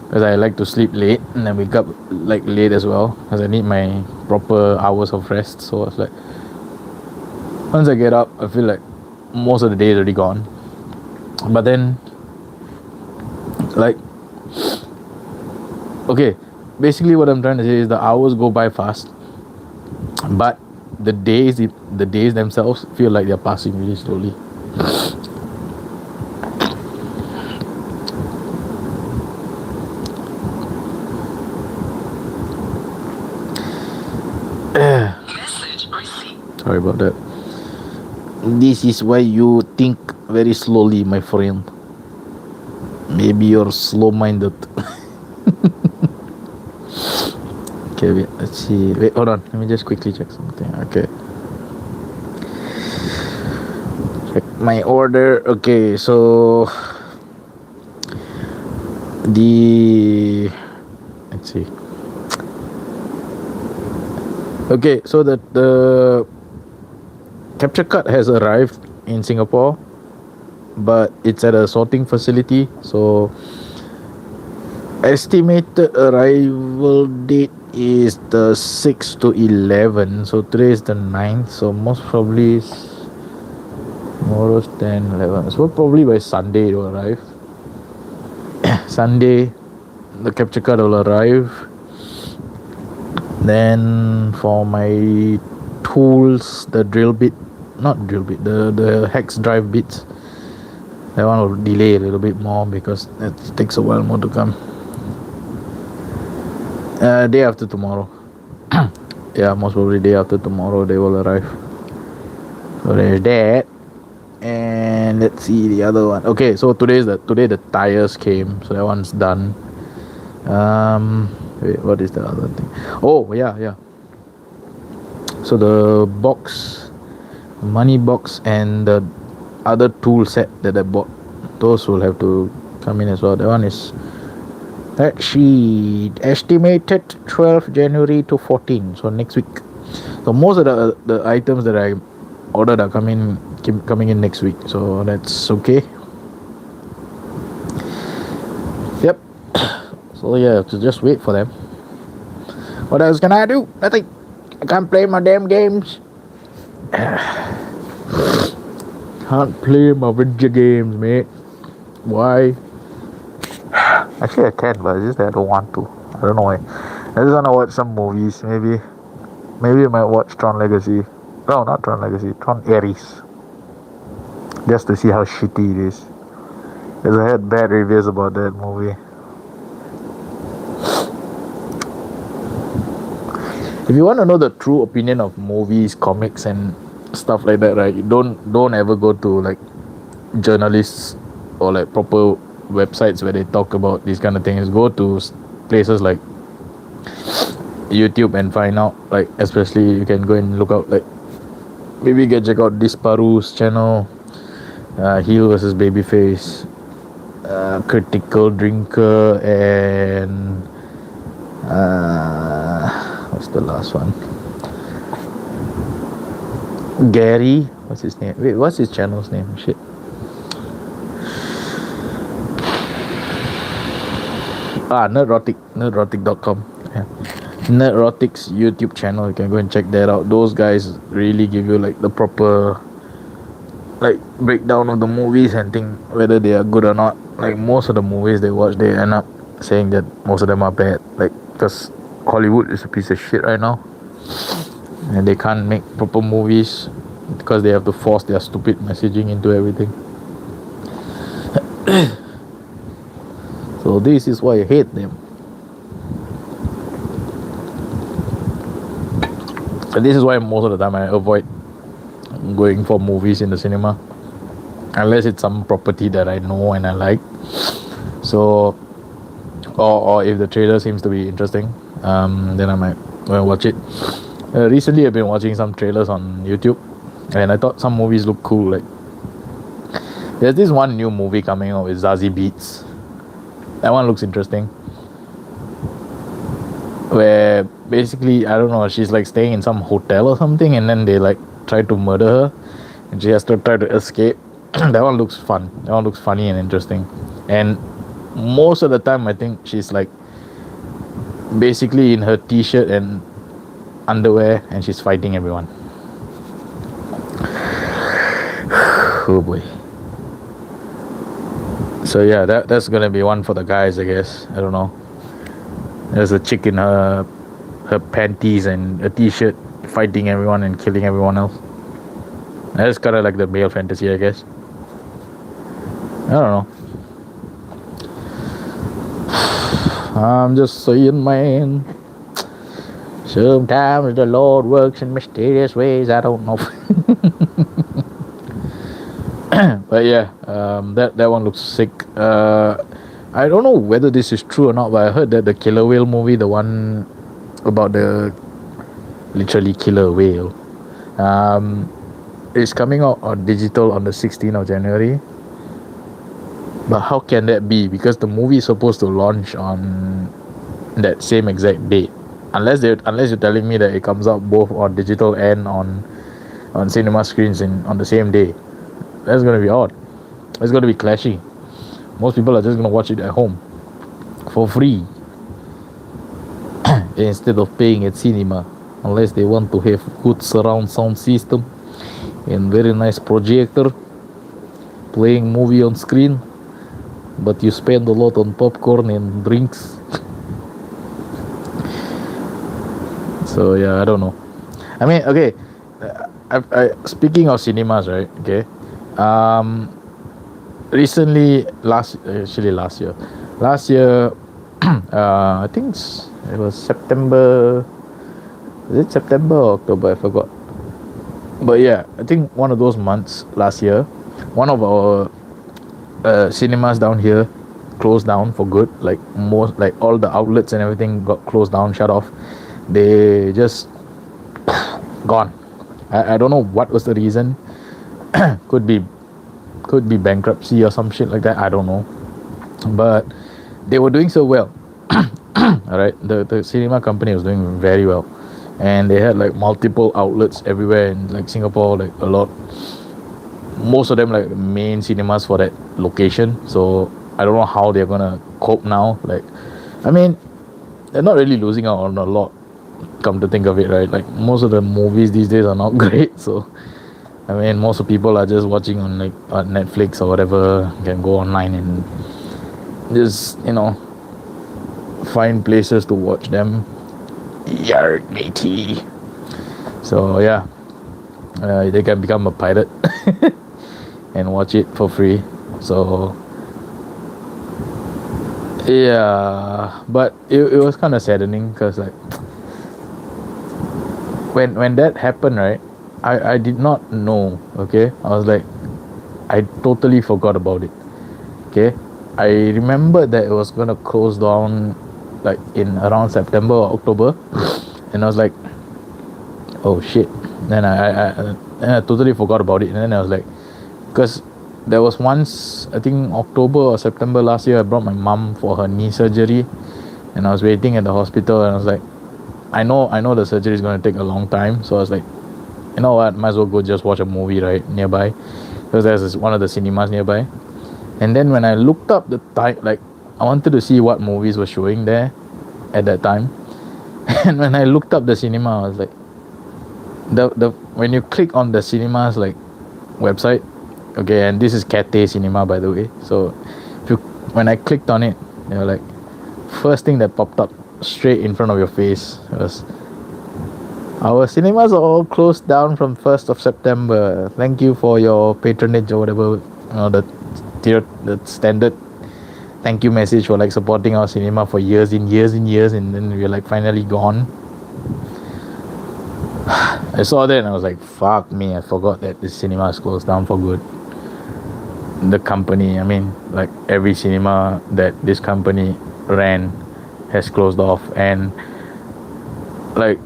S1: because I like to sleep late, and then wake up like late as well because I need my proper hours of rest. So it's like once I get up, I feel like most of the day is already gone. But then, like, okay, basically what I'm trying to say is the hours go by fast, but the days themselves feel like they're passing really slowly. Sorry about that. This is why you think very slowly, my friend. Maybe you're slow-minded. Okay, wait, let's see. Wait, hold on. Let me just quickly check something. Okay. Check my order. Okay, so let's see. Okay, so the capture card has arrived in Singapore, but it's at a sorting facility. So estimated arrival date is the 6th to 11. So today is the 9th. So most probably tomorrow's 10, 11. So probably by Sunday it will arrive. Sunday the capture card will arrive. Then for my tools, the the hex drive bits, that one will delay a little bit more because it takes a while more to come. Day after tomorrow. Yeah, most probably day after tomorrow they will arrive. So there's that. And let's see the other one. Okay, so today the tires came, so that one's done. Wait, what is the other thing? Oh yeah. So the money box and the other tool set that I bought, those will have to come in as well. That one is actually estimated 12th January to 14, so next week. So most of the items that I ordered are coming in next week, so that's okay. Yep. So yeah, to just wait for them. What else can I do? Nothing. I can't play my damn games. Can't play my video games, mate. Why? Actually, I can, but it's just that I don't want to. I don't know why. I just want to watch some movies. Maybe I might watch Tron Legacy. No, not Tron Legacy. Tron Ares. Just to see how shitty it is. Because I had bad reviews about that movie. If you want to know the true opinion of movies, comics, and stuff like that, right? Don't ever go to like journalists or like proper websites where they talk about these kind of things. Go to places like YouTube and find out. Like, especially you can go and look out, like maybe you can check out Disparu's channel, Heel versus Babyface, Critical Drinker, and what's the last one? Gary, what's his name? Wait, what's his channel's name? Shit. Nerdrotic.com. Yeah. Nerdrotic's YouTube channel, you can go and check that out. Those guys really give you like the proper like breakdown of the movies and think whether they are good or not. Like most of the movies they watch, they end up saying that most of them are bad. Like, because Hollywood is a piece of shit right now, and they can't make proper movies because they have to force their stupid messaging into everything. So this is why I hate them. And this is why most of the time I avoid going for movies in the cinema, unless it's some property that I know and I like. So, or if the trailer seems to be interesting, then I might go and watch it. Recently I've been watching some trailers on YouTube, and I thought some movies look cool. Like, there's this one new movie coming out with Zazie Beetz. That one looks interesting. Where basically, I don't know, she's like staying in some hotel or something, and then they like try to murder her, and she has to try to escape. That one looks fun. That one looks funny and interesting. And most of the time, I think she's like basically in her t-shirt and underwear, and she's fighting everyone. Oh boy. So yeah, that's gonna be one for the guys, I guess. I don't know. There's a chick in her panties and a t-shirt fighting everyone and killing everyone else. That's kind of like the male fantasy, I guess. I don't know. I'm just saying, man. Sometimes the Lord works in mysterious ways. I don't know. But yeah, that one looks sick. I don't know whether this is true or not, but I heard that the killer whale movie, the one about the literally killer whale, um, is coming out on digital on the 16th of January. But how can that be? Because the movie is supposed to launch on that same exact date. Unless you're telling me that it comes out both on digital and on cinema screens on the same day. That's gonna be odd. It's gonna be clashy. Most people are just gonna watch it at home for free instead of paying at cinema, unless they want to have good surround sound system and very nice projector playing movie on screen. But you spend a lot on popcorn and drinks. So yeah, I don't know. I mean, okay. Speaking of cinemas, right? Okay. Recently, last year, I think it was September. Is it September or October? I forgot. But yeah, I think one of those months last year, one of our cinemas down here closed down for good. Like most, like all the outlets and everything got closed down, shut off. They just gone. I don't know what was the reason. could be bankruptcy or some shit like that. I don't know. But they were doing so well. All right, the cinema company was doing very well, and they had like multiple outlets everywhere in like Singapore, like a lot. Most of them like main cinemas for that location. So I don't know how they're gonna cope now. Like, I mean, they're not really losing out on a lot. Come to think of it, right? Like most of the movies these days are not great. So I mean, most of people are just watching on like on Netflix or whatever. You can go online and just find places to watch them. Yarr, matey. So yeah, they can become a pirate and watch it for free. So yeah, but it was kind of saddening because like when that happened, right? I did not know. Okay, I was like, I totally forgot about it. Okay, I remember that it was gonna close down like in around September or October, and I was like, oh shit. Then I totally forgot about it, and then I was like, because there was once, I think October or September last year, I brought my mom for her knee surgery, and I was waiting at the hospital, and I was like, I know the surgery is gonna take a long time, so I was like, you know what, might as well go just watch a movie right nearby, because there's one of the cinemas nearby. And then when I looked up the time, like I wanted to see what movies were showing there at that time. And when I looked up the cinema, I was like, the when you click on the cinemas like website, okay, and this is Cathay Cinema, by the way. So when I clicked on it, like first thing that popped up straight in front of your face was, our cinemas are all closed down from 1st of September. Thank you for your patronage or whatever. The standard thank you message for like supporting our cinema for years and years and years, and then we're like finally gone. I saw that and I was like, fuck me, I forgot that this cinema is closed down for good. The company, I mean, like every cinema that this company ran has closed off. And like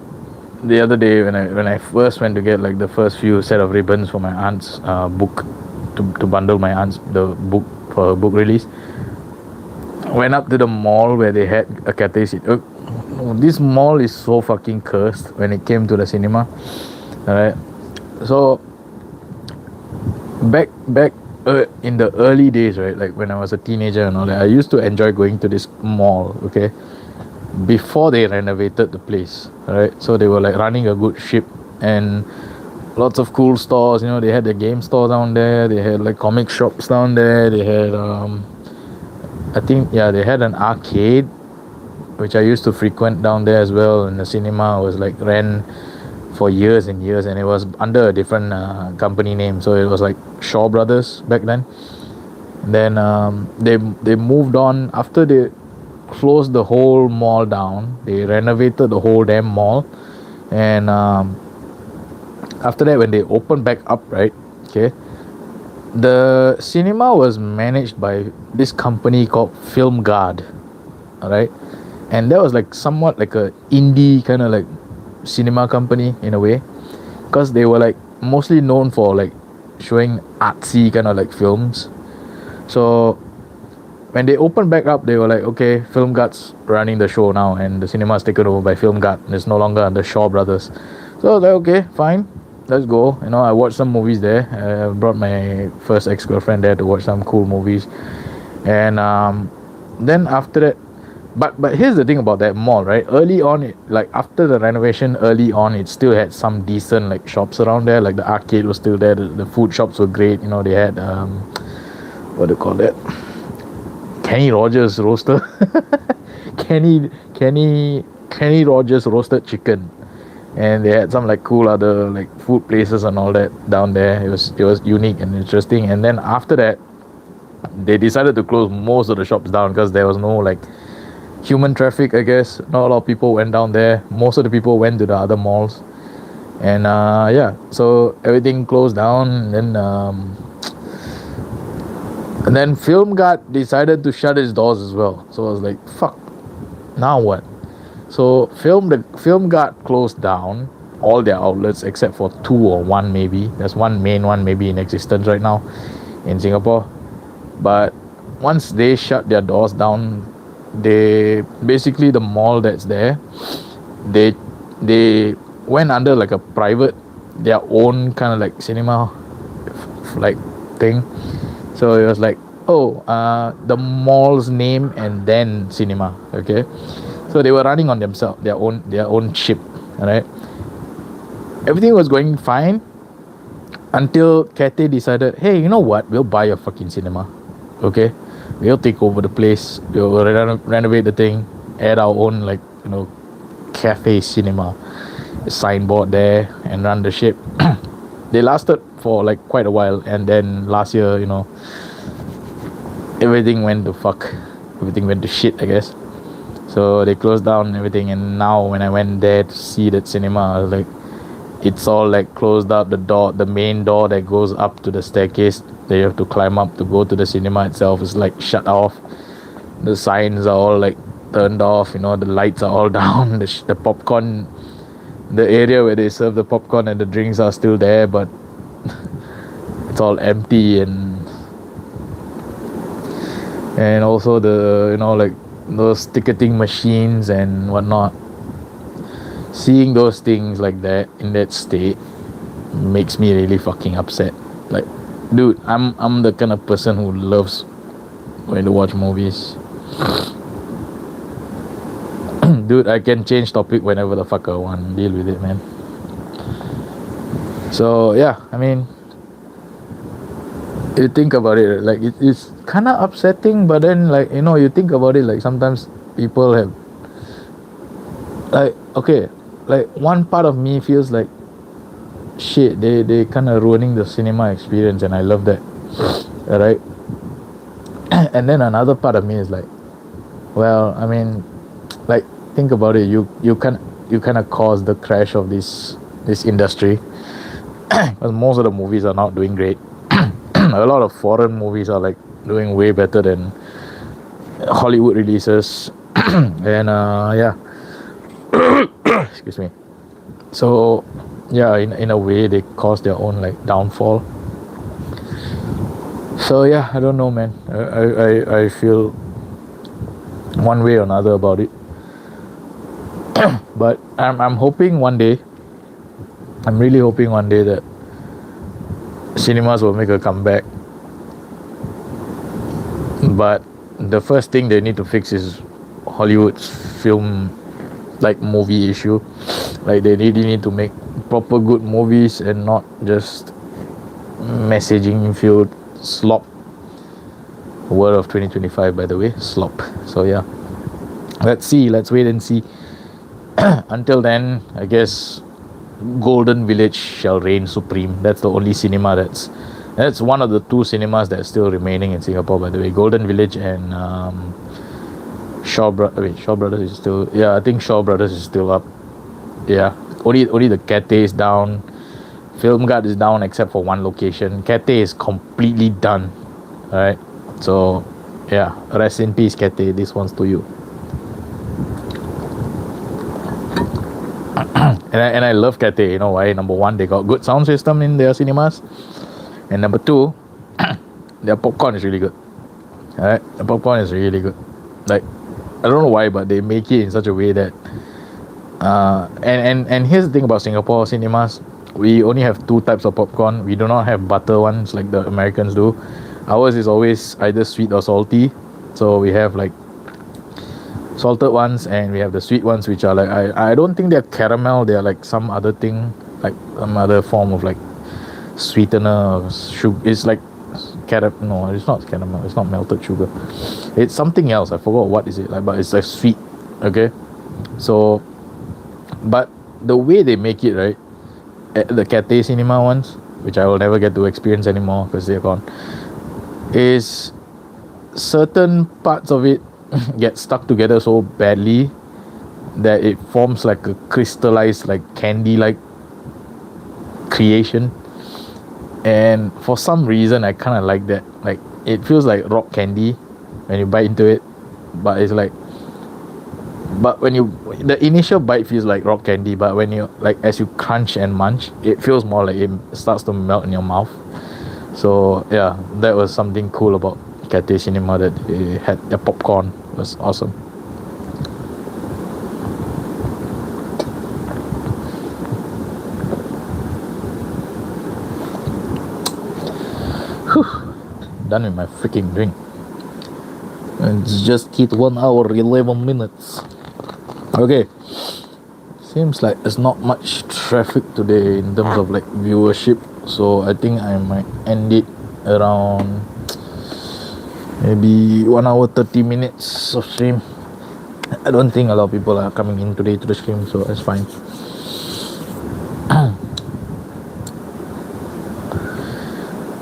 S1: the other day when I first went to get like the first few set of ribbons for my aunt's book, to bundle my aunt's the book for her book release, I went up to the mall where they had a Cathay seat. This mall is so fucking cursed when it came to the cinema. Alright, so back in the early days, right, like when I was a teenager and all that, I used to enjoy going to this mall, okay, before they renovated the place. Alright, so they were like running a good ship and lots of cool stores. They had the game store down there, they had like comic shops down there, they had they had an arcade which I used to frequent down there as well, and the cinema was like ran for years and years, and it was under a different company name, so it was like Shaw Brothers back then. And then they moved on after they closed the whole mall down. They renovated the whole damn mall, and after that when they opened back up, right, okay, The cinema was managed by this company called Film Guard, alright, and that was like somewhat like a indie kind of like cinema company in a way, because they were like mostly known for like showing artsy kind of like films. So when they opened back up, they were like, okay, Film Guard's running the show now, and the cinema is taken over by Film Guard, and it's no longer under Shaw Brothers. So I was like, okay, fine, let's go. You know, I watched some movies there. I brought my first ex-girlfriend there to watch some cool movies, and then after that, but here's the thing about that mall, right? Early on, like after the renovation, early on, it still had some decent like shops around there. Like the arcade was still there. The food shops were great. You know, they had what do you call that? Kenny Rogers roaster. Kenny Rogers roasted chicken, and they had some like cool other like food places and all that down there. It was unique and interesting. And then after that, they decided to close most of the shops down because there was no like human traffic, I guess. Not a lot of people went down there. Most of the people went to the other malls, and yeah, so everything closed down. And then Film Guard decided to shut its doors as well. So I was like, fuck, now what? So Film Guard closed down all their outlets except for 2 or 1 maybe. There's one main one maybe in existence right now in Singapore. But once they shut their doors down, they basically, the mall that's there, they went under like a private, their own kind of like cinema like thing. So it was like, oh, the mall's name and then cinema. Okay, so they were running on themselves, their own ship. All right, everything was going fine until Cathay decided, hey, you know what? We'll buy a fucking cinema. Okay, we'll take over the place. We'll renovate the thing, add our own like, you know, cafe cinema, signboard there, and run the ship. They lasted for like quite a while, and then last year, you know, everything went to fuck. Everything went to shit, I guess. So they closed down everything, and now when I went there to see that cinema, I was like, it's all like closed up. The main door that goes up to the staircase that you have to climb up to go to the cinema itself is like shut off. The signs are all like turned off, you know, the lights are all down. The popcorn, the area where they serve the popcorn and the drinks are still there, but it's all empty. And also the, you know, like those ticketing machines and whatnot. Seeing those things like that in that state makes me really fucking upset. Like, dude, I'm the kind of person who loves when to watch movies. Dude, I can change topic whenever the fuck I want. Deal with it, man. So yeah, I mean, you think about it, like it's kind of upsetting, but then like, you know, you think about it, like sometimes people have like, okay, like one part of me feels like shit, they kind of ruining the cinema experience, and I love that. Alright. And then another part of me is like, well, I mean, like, think about it, you kind of caused the crash of this industry. Because most of the movies are not doing great. A lot of foreign movies are like doing way better than Hollywood releases. And yeah. Excuse me. So yeah, in a way they caused their own like downfall. So yeah, I don't know, man. I feel one way or another about it. But I'm hoping one day, I'm really hoping one day that cinemas will make a comeback. But the first thing they need to fix is Hollywood's film like movie issue. Like they really need to make proper good movies and not just messaging filled slop. Word of 2025, by the way, slop. So yeah, let's wait and see. Until then, I guess Golden Village shall reign supreme. That's the only cinema that's one of the 2 cinemas that's still remaining in Singapore, by the way. Golden Village and Shaw Brothers is still, yeah, I think Shaw Brothers is still up. Yeah, only the Cathay is down. Film Guard is down except for one location. Cathay is completely done. Alright. So yeah, rest in peace, Cathay. This one's to you. And I love Cathay. You know why? Number one, they got good sound system in their cinemas, and number two, their popcorn is really good. Alright, the popcorn is really good. Like, I don't know why, but they make it in such a way that and here's the thing about Singapore cinemas. We only have two types of popcorn. We do not have butter ones like the Americans do. Ours is always either sweet or salty. So we have like salted ones, and we have the sweet ones, which are like I don't think they're caramel. They're like some other thing, like some other form of like sweetener or sugar. It's like no, it's not caramel. It's not melted sugar. It's something else. I forgot what is it like, but it's like sweet. Okay, so but the way they make it, right, at the Cathay Cinema ones, which I will never get to experience anymore because they're gone, is certain parts of it get stuck together so badly that it forms like a crystallized, like candy like creation. And for some reason I kind of like that. Like, it feels like rock candy when you bite into it, but it's like, but when you, the initial bite feels like rock candy, but when you, like, as you crunch and munch, it feels more like it starts to melt in your mouth. So yeah, that was something cool about Cathay Cinema, that they had the popcorn. It was awesome. Whew. Done with my freaking drink. It's just hit 1 hour 11 minutes. Okay, seems like there's not much traffic today in terms of like viewership, so I think I might end it around maybe 1 hour 30 minutes of stream. I don't think a lot of people are coming in today to the stream, so that's fine.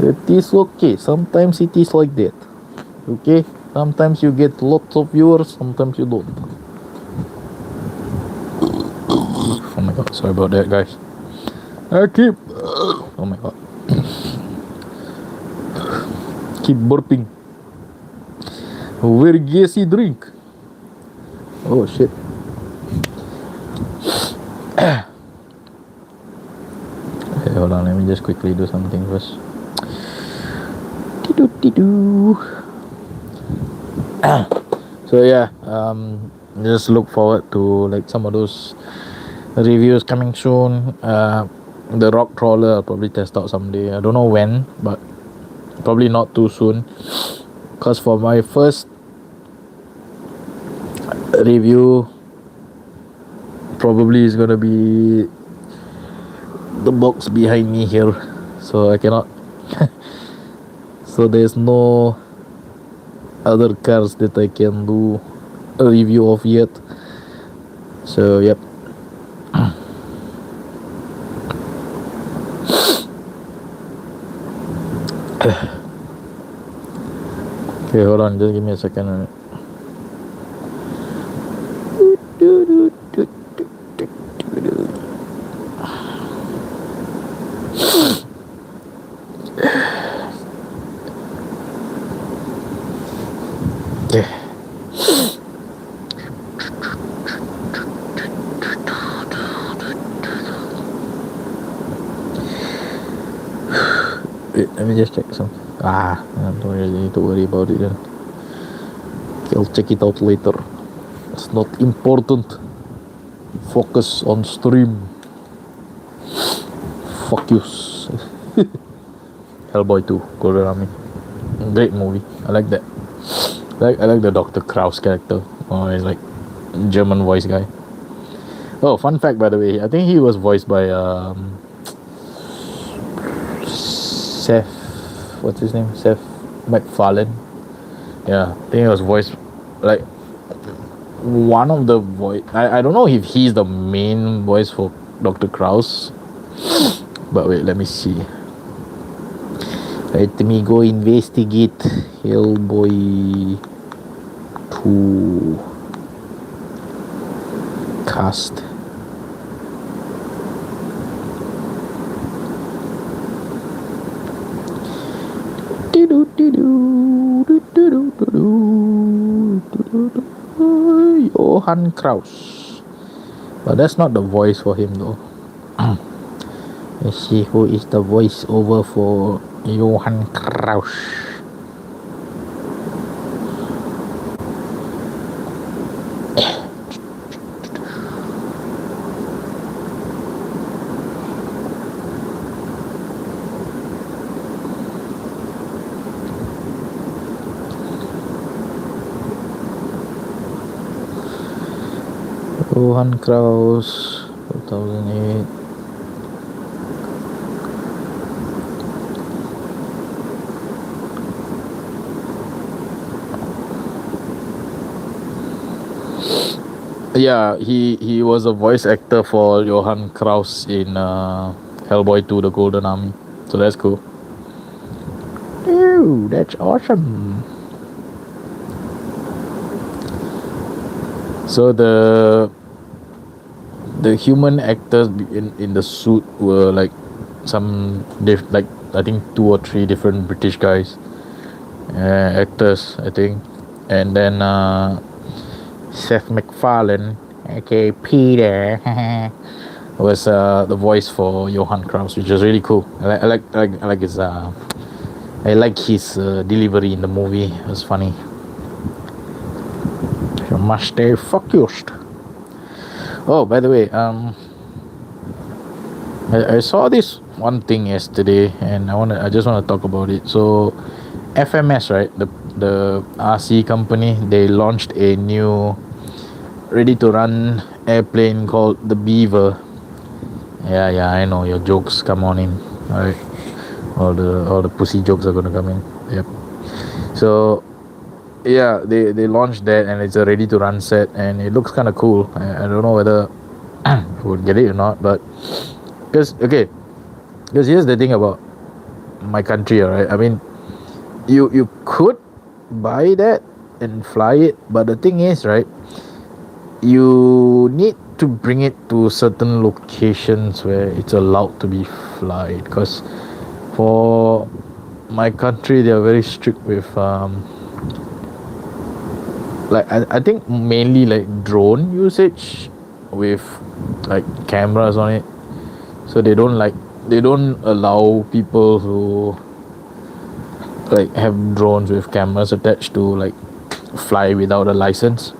S1: It is okay. Sometimes it is like that. Okay, sometimes you get lots of viewers, sometimes you don't. Oh my god, sorry about that, guys. I keep, oh my god, keep burping. Very gassy drink. Oh shit. Okay, hold on, let me just quickly do something first. So yeah, just look forward to like some of those reviews coming soon. The rock trawler I'll probably test out someday. I don't know when, but probably not too soon, because for my first review probably is gonna be the box behind me here, so I cannot so there's no other cars that I can do a review of yet. So yep. Okay, hold on, just give me a second. Right? Wait, let me just check something. I don't really need to worry about it then. Okay, I'll check it out later. It's not important. Focus on stream. Fuck you. Hellboy 2, Golden Army. Great movie. I like that. I like the Dr. Kraus character. Oh, he's like German voice guy. Oh, fun fact by the way, I think he was voiced by Seth, what's his name? Seth MacFarlane. Yeah, I think he was voiced like one of the voice. I don't know if he's the main voice for Dr. Kraus, but wait, let me see. Let me go investigate Hellboy 2 cast. Johann Kraus. But that's not the voice for him though. Let's see who is the voice over for Johann Kraus. Johann Kraus, 2008. Yeah, he was a voice actor for Johann Kraus in Hellboy 2: The Golden Army. So that's cool. Ew, that's awesome. So the human actors in the suit were like some like I think 2 or 3 different British guys, actors I think, and then Seth MacFarlane, aka Peter, was the voice for Johann Kraus, which was really cool. I like his delivery in the movie. It was funny. You must stay focused. Oh, by the way, I saw this one thing yesterday, and I just want to talk about it. So, FMS, right? The RC company, they launched a new ready-to-run airplane called the Beaver. Yeah, I know your jokes come on in. All right, all the pussy jokes are gonna come in. Yep. So yeah, they launched that, and it's a ready-to-run set, and it looks kind of cool. I don't know whether would get it or not, but because here's the thing about my country, right? I mean, you could buy that and fly it, but the thing is, right, you need to bring it to certain locations where it's allowed to be flied, because for my country they are very strict with like I think mainly like drone usage with like cameras on it. So they don't allow people who like have drones with cameras attached to like fly without a license.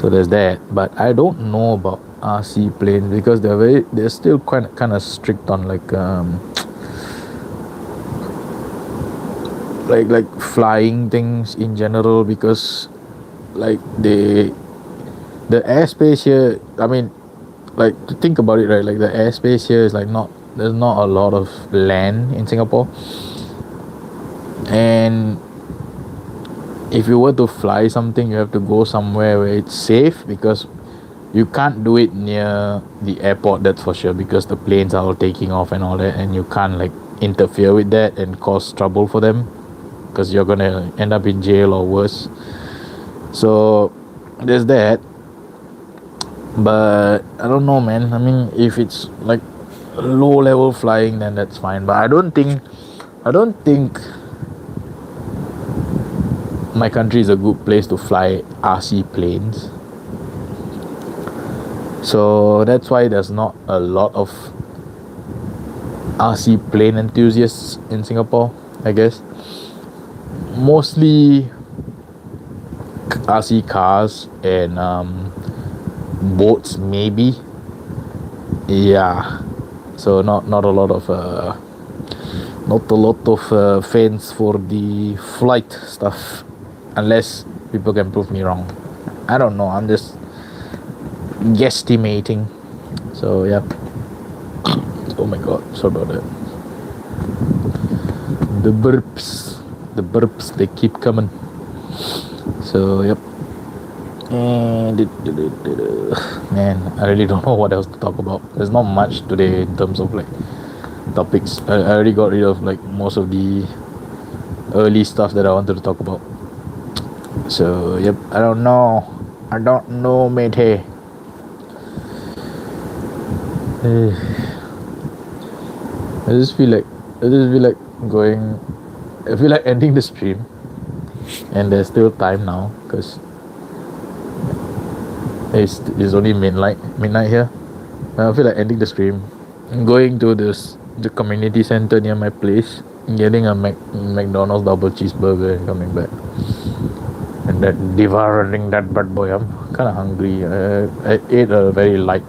S1: So there's that. But I don't know about RC planes, because they're still kind of strict on like like flying things in general, because like the airspace here, I mean, like, to think about it, right, like the airspace here is like there's not a lot of land in Singapore, and if you were to fly something, you have to go somewhere where it's safe, because you can't do it near the airport, that's for sure, because the planes are all taking off and all that, and you can't like interfere with that and cause trouble for them, because you're gonna end up in jail or worse. So there's that. But I don't know, man. I mean, if it's like low level flying, then that's fine, but I don't think my country is a good place to fly RC planes. So that's why there's not a lot of RC plane enthusiasts in Singapore, I guess. Mostly RC cars and boats, maybe. Yeah. So not a lot of fans for the flight stuff, unless people can prove me wrong. I don't know. I'm just guesstimating. So yeah. Oh my god, sorry about that. The burps, they keep coming. So yep. And man, I really don't know what else to talk about. There's not much today in terms of like topics. I already got rid of like most of the early stuff that I wanted to talk about. So yep, I don't know, mate. I just feel like going I feel like ending the stream, and there's still time now because it's only midnight here. I feel like ending the stream, going to the community center near my place, getting a McDonald's double cheeseburger and coming back, and that devouring that bad boy. I'm kind of hungry. I ate a very light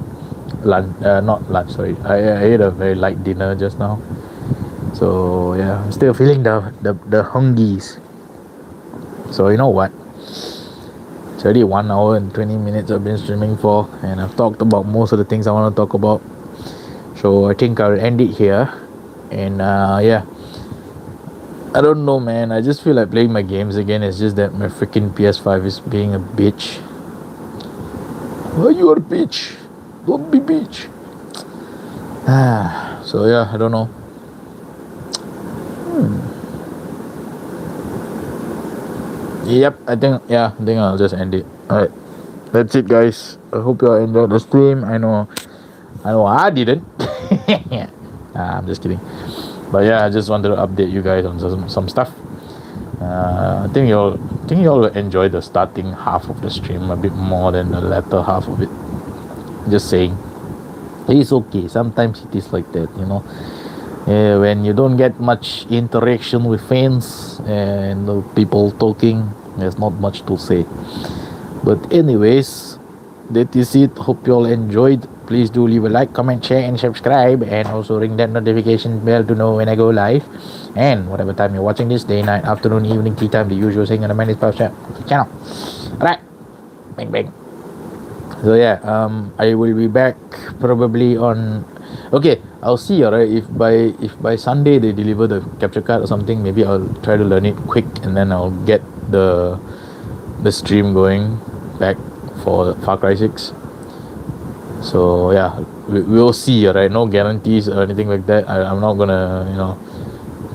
S1: lunch, not lunch. Sorry, I ate a very light dinner just now. So yeah, I'm still feeling the hungies. So you know what? It's already 1 hour and 20 minutes I've been streaming for, and I've talked about most of the things I want to talk about. So I think I'll end it here. And yeah, I don't know, man. I just feel like playing my games again. It's just that my freaking PS5 is being a bitch. Oh, you're a bitch. Don't be bitch. So yeah, I don't know. Yep, I think I'll just end it. Alright. That's it, guys. I hope you all enjoyed the stream. I know I didn't. I'm just kidding. But yeah, I just wanted to update you guys on some stuff. I think you'll will enjoy the starting half of the stream a bit more than the latter half of it. Just saying. It's okay. Sometimes it is like that, you know. When you don't get much interaction with fans and people talking, there's not much to say. But anyways, that is it. Hope you all enjoyed. Please do leave a like, comment, share, and subscribe, and also ring that notification bell to know when I go live. And whatever time you're watching this, day, night, afternoon, evening, tea time, the usual thing on the Man is Power channel. Alright, bang bang. So yeah, I will be back probably on. Okay, I'll see. Alright, if by Sunday they deliver the capture card or something, maybe I'll try to learn it quick, and then I'll get the stream going back for Far Cry 6. So yeah, we'll see. Alright, no guarantees or anything like that. I'm not gonna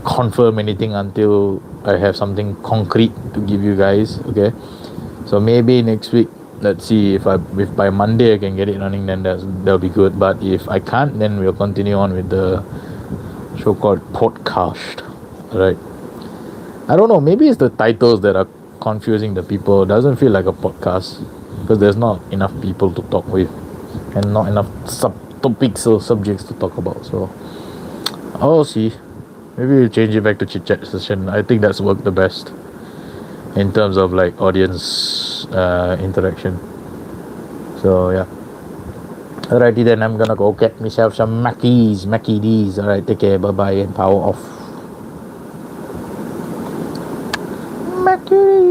S1: confirm anything until I have something concrete to give you guys. Okay, so maybe next week. Let's see if by Monday I can get it running, then that'll be good. But if I can't, then we'll continue on with the so-called podcast. Right? I don't know. Maybe it's the titles that are confusing the people. It doesn't feel like a podcast because there's not enough people to talk with and not enough subtopics or subjects to talk about. So I'll see. Maybe we'll change it back to chit chat session. I think that's worked the best in terms of like audience interaction. So yeah. Alrighty then, I'm gonna go get myself some Mackie D's. Alright, take care, bye bye, and power off. Mackie.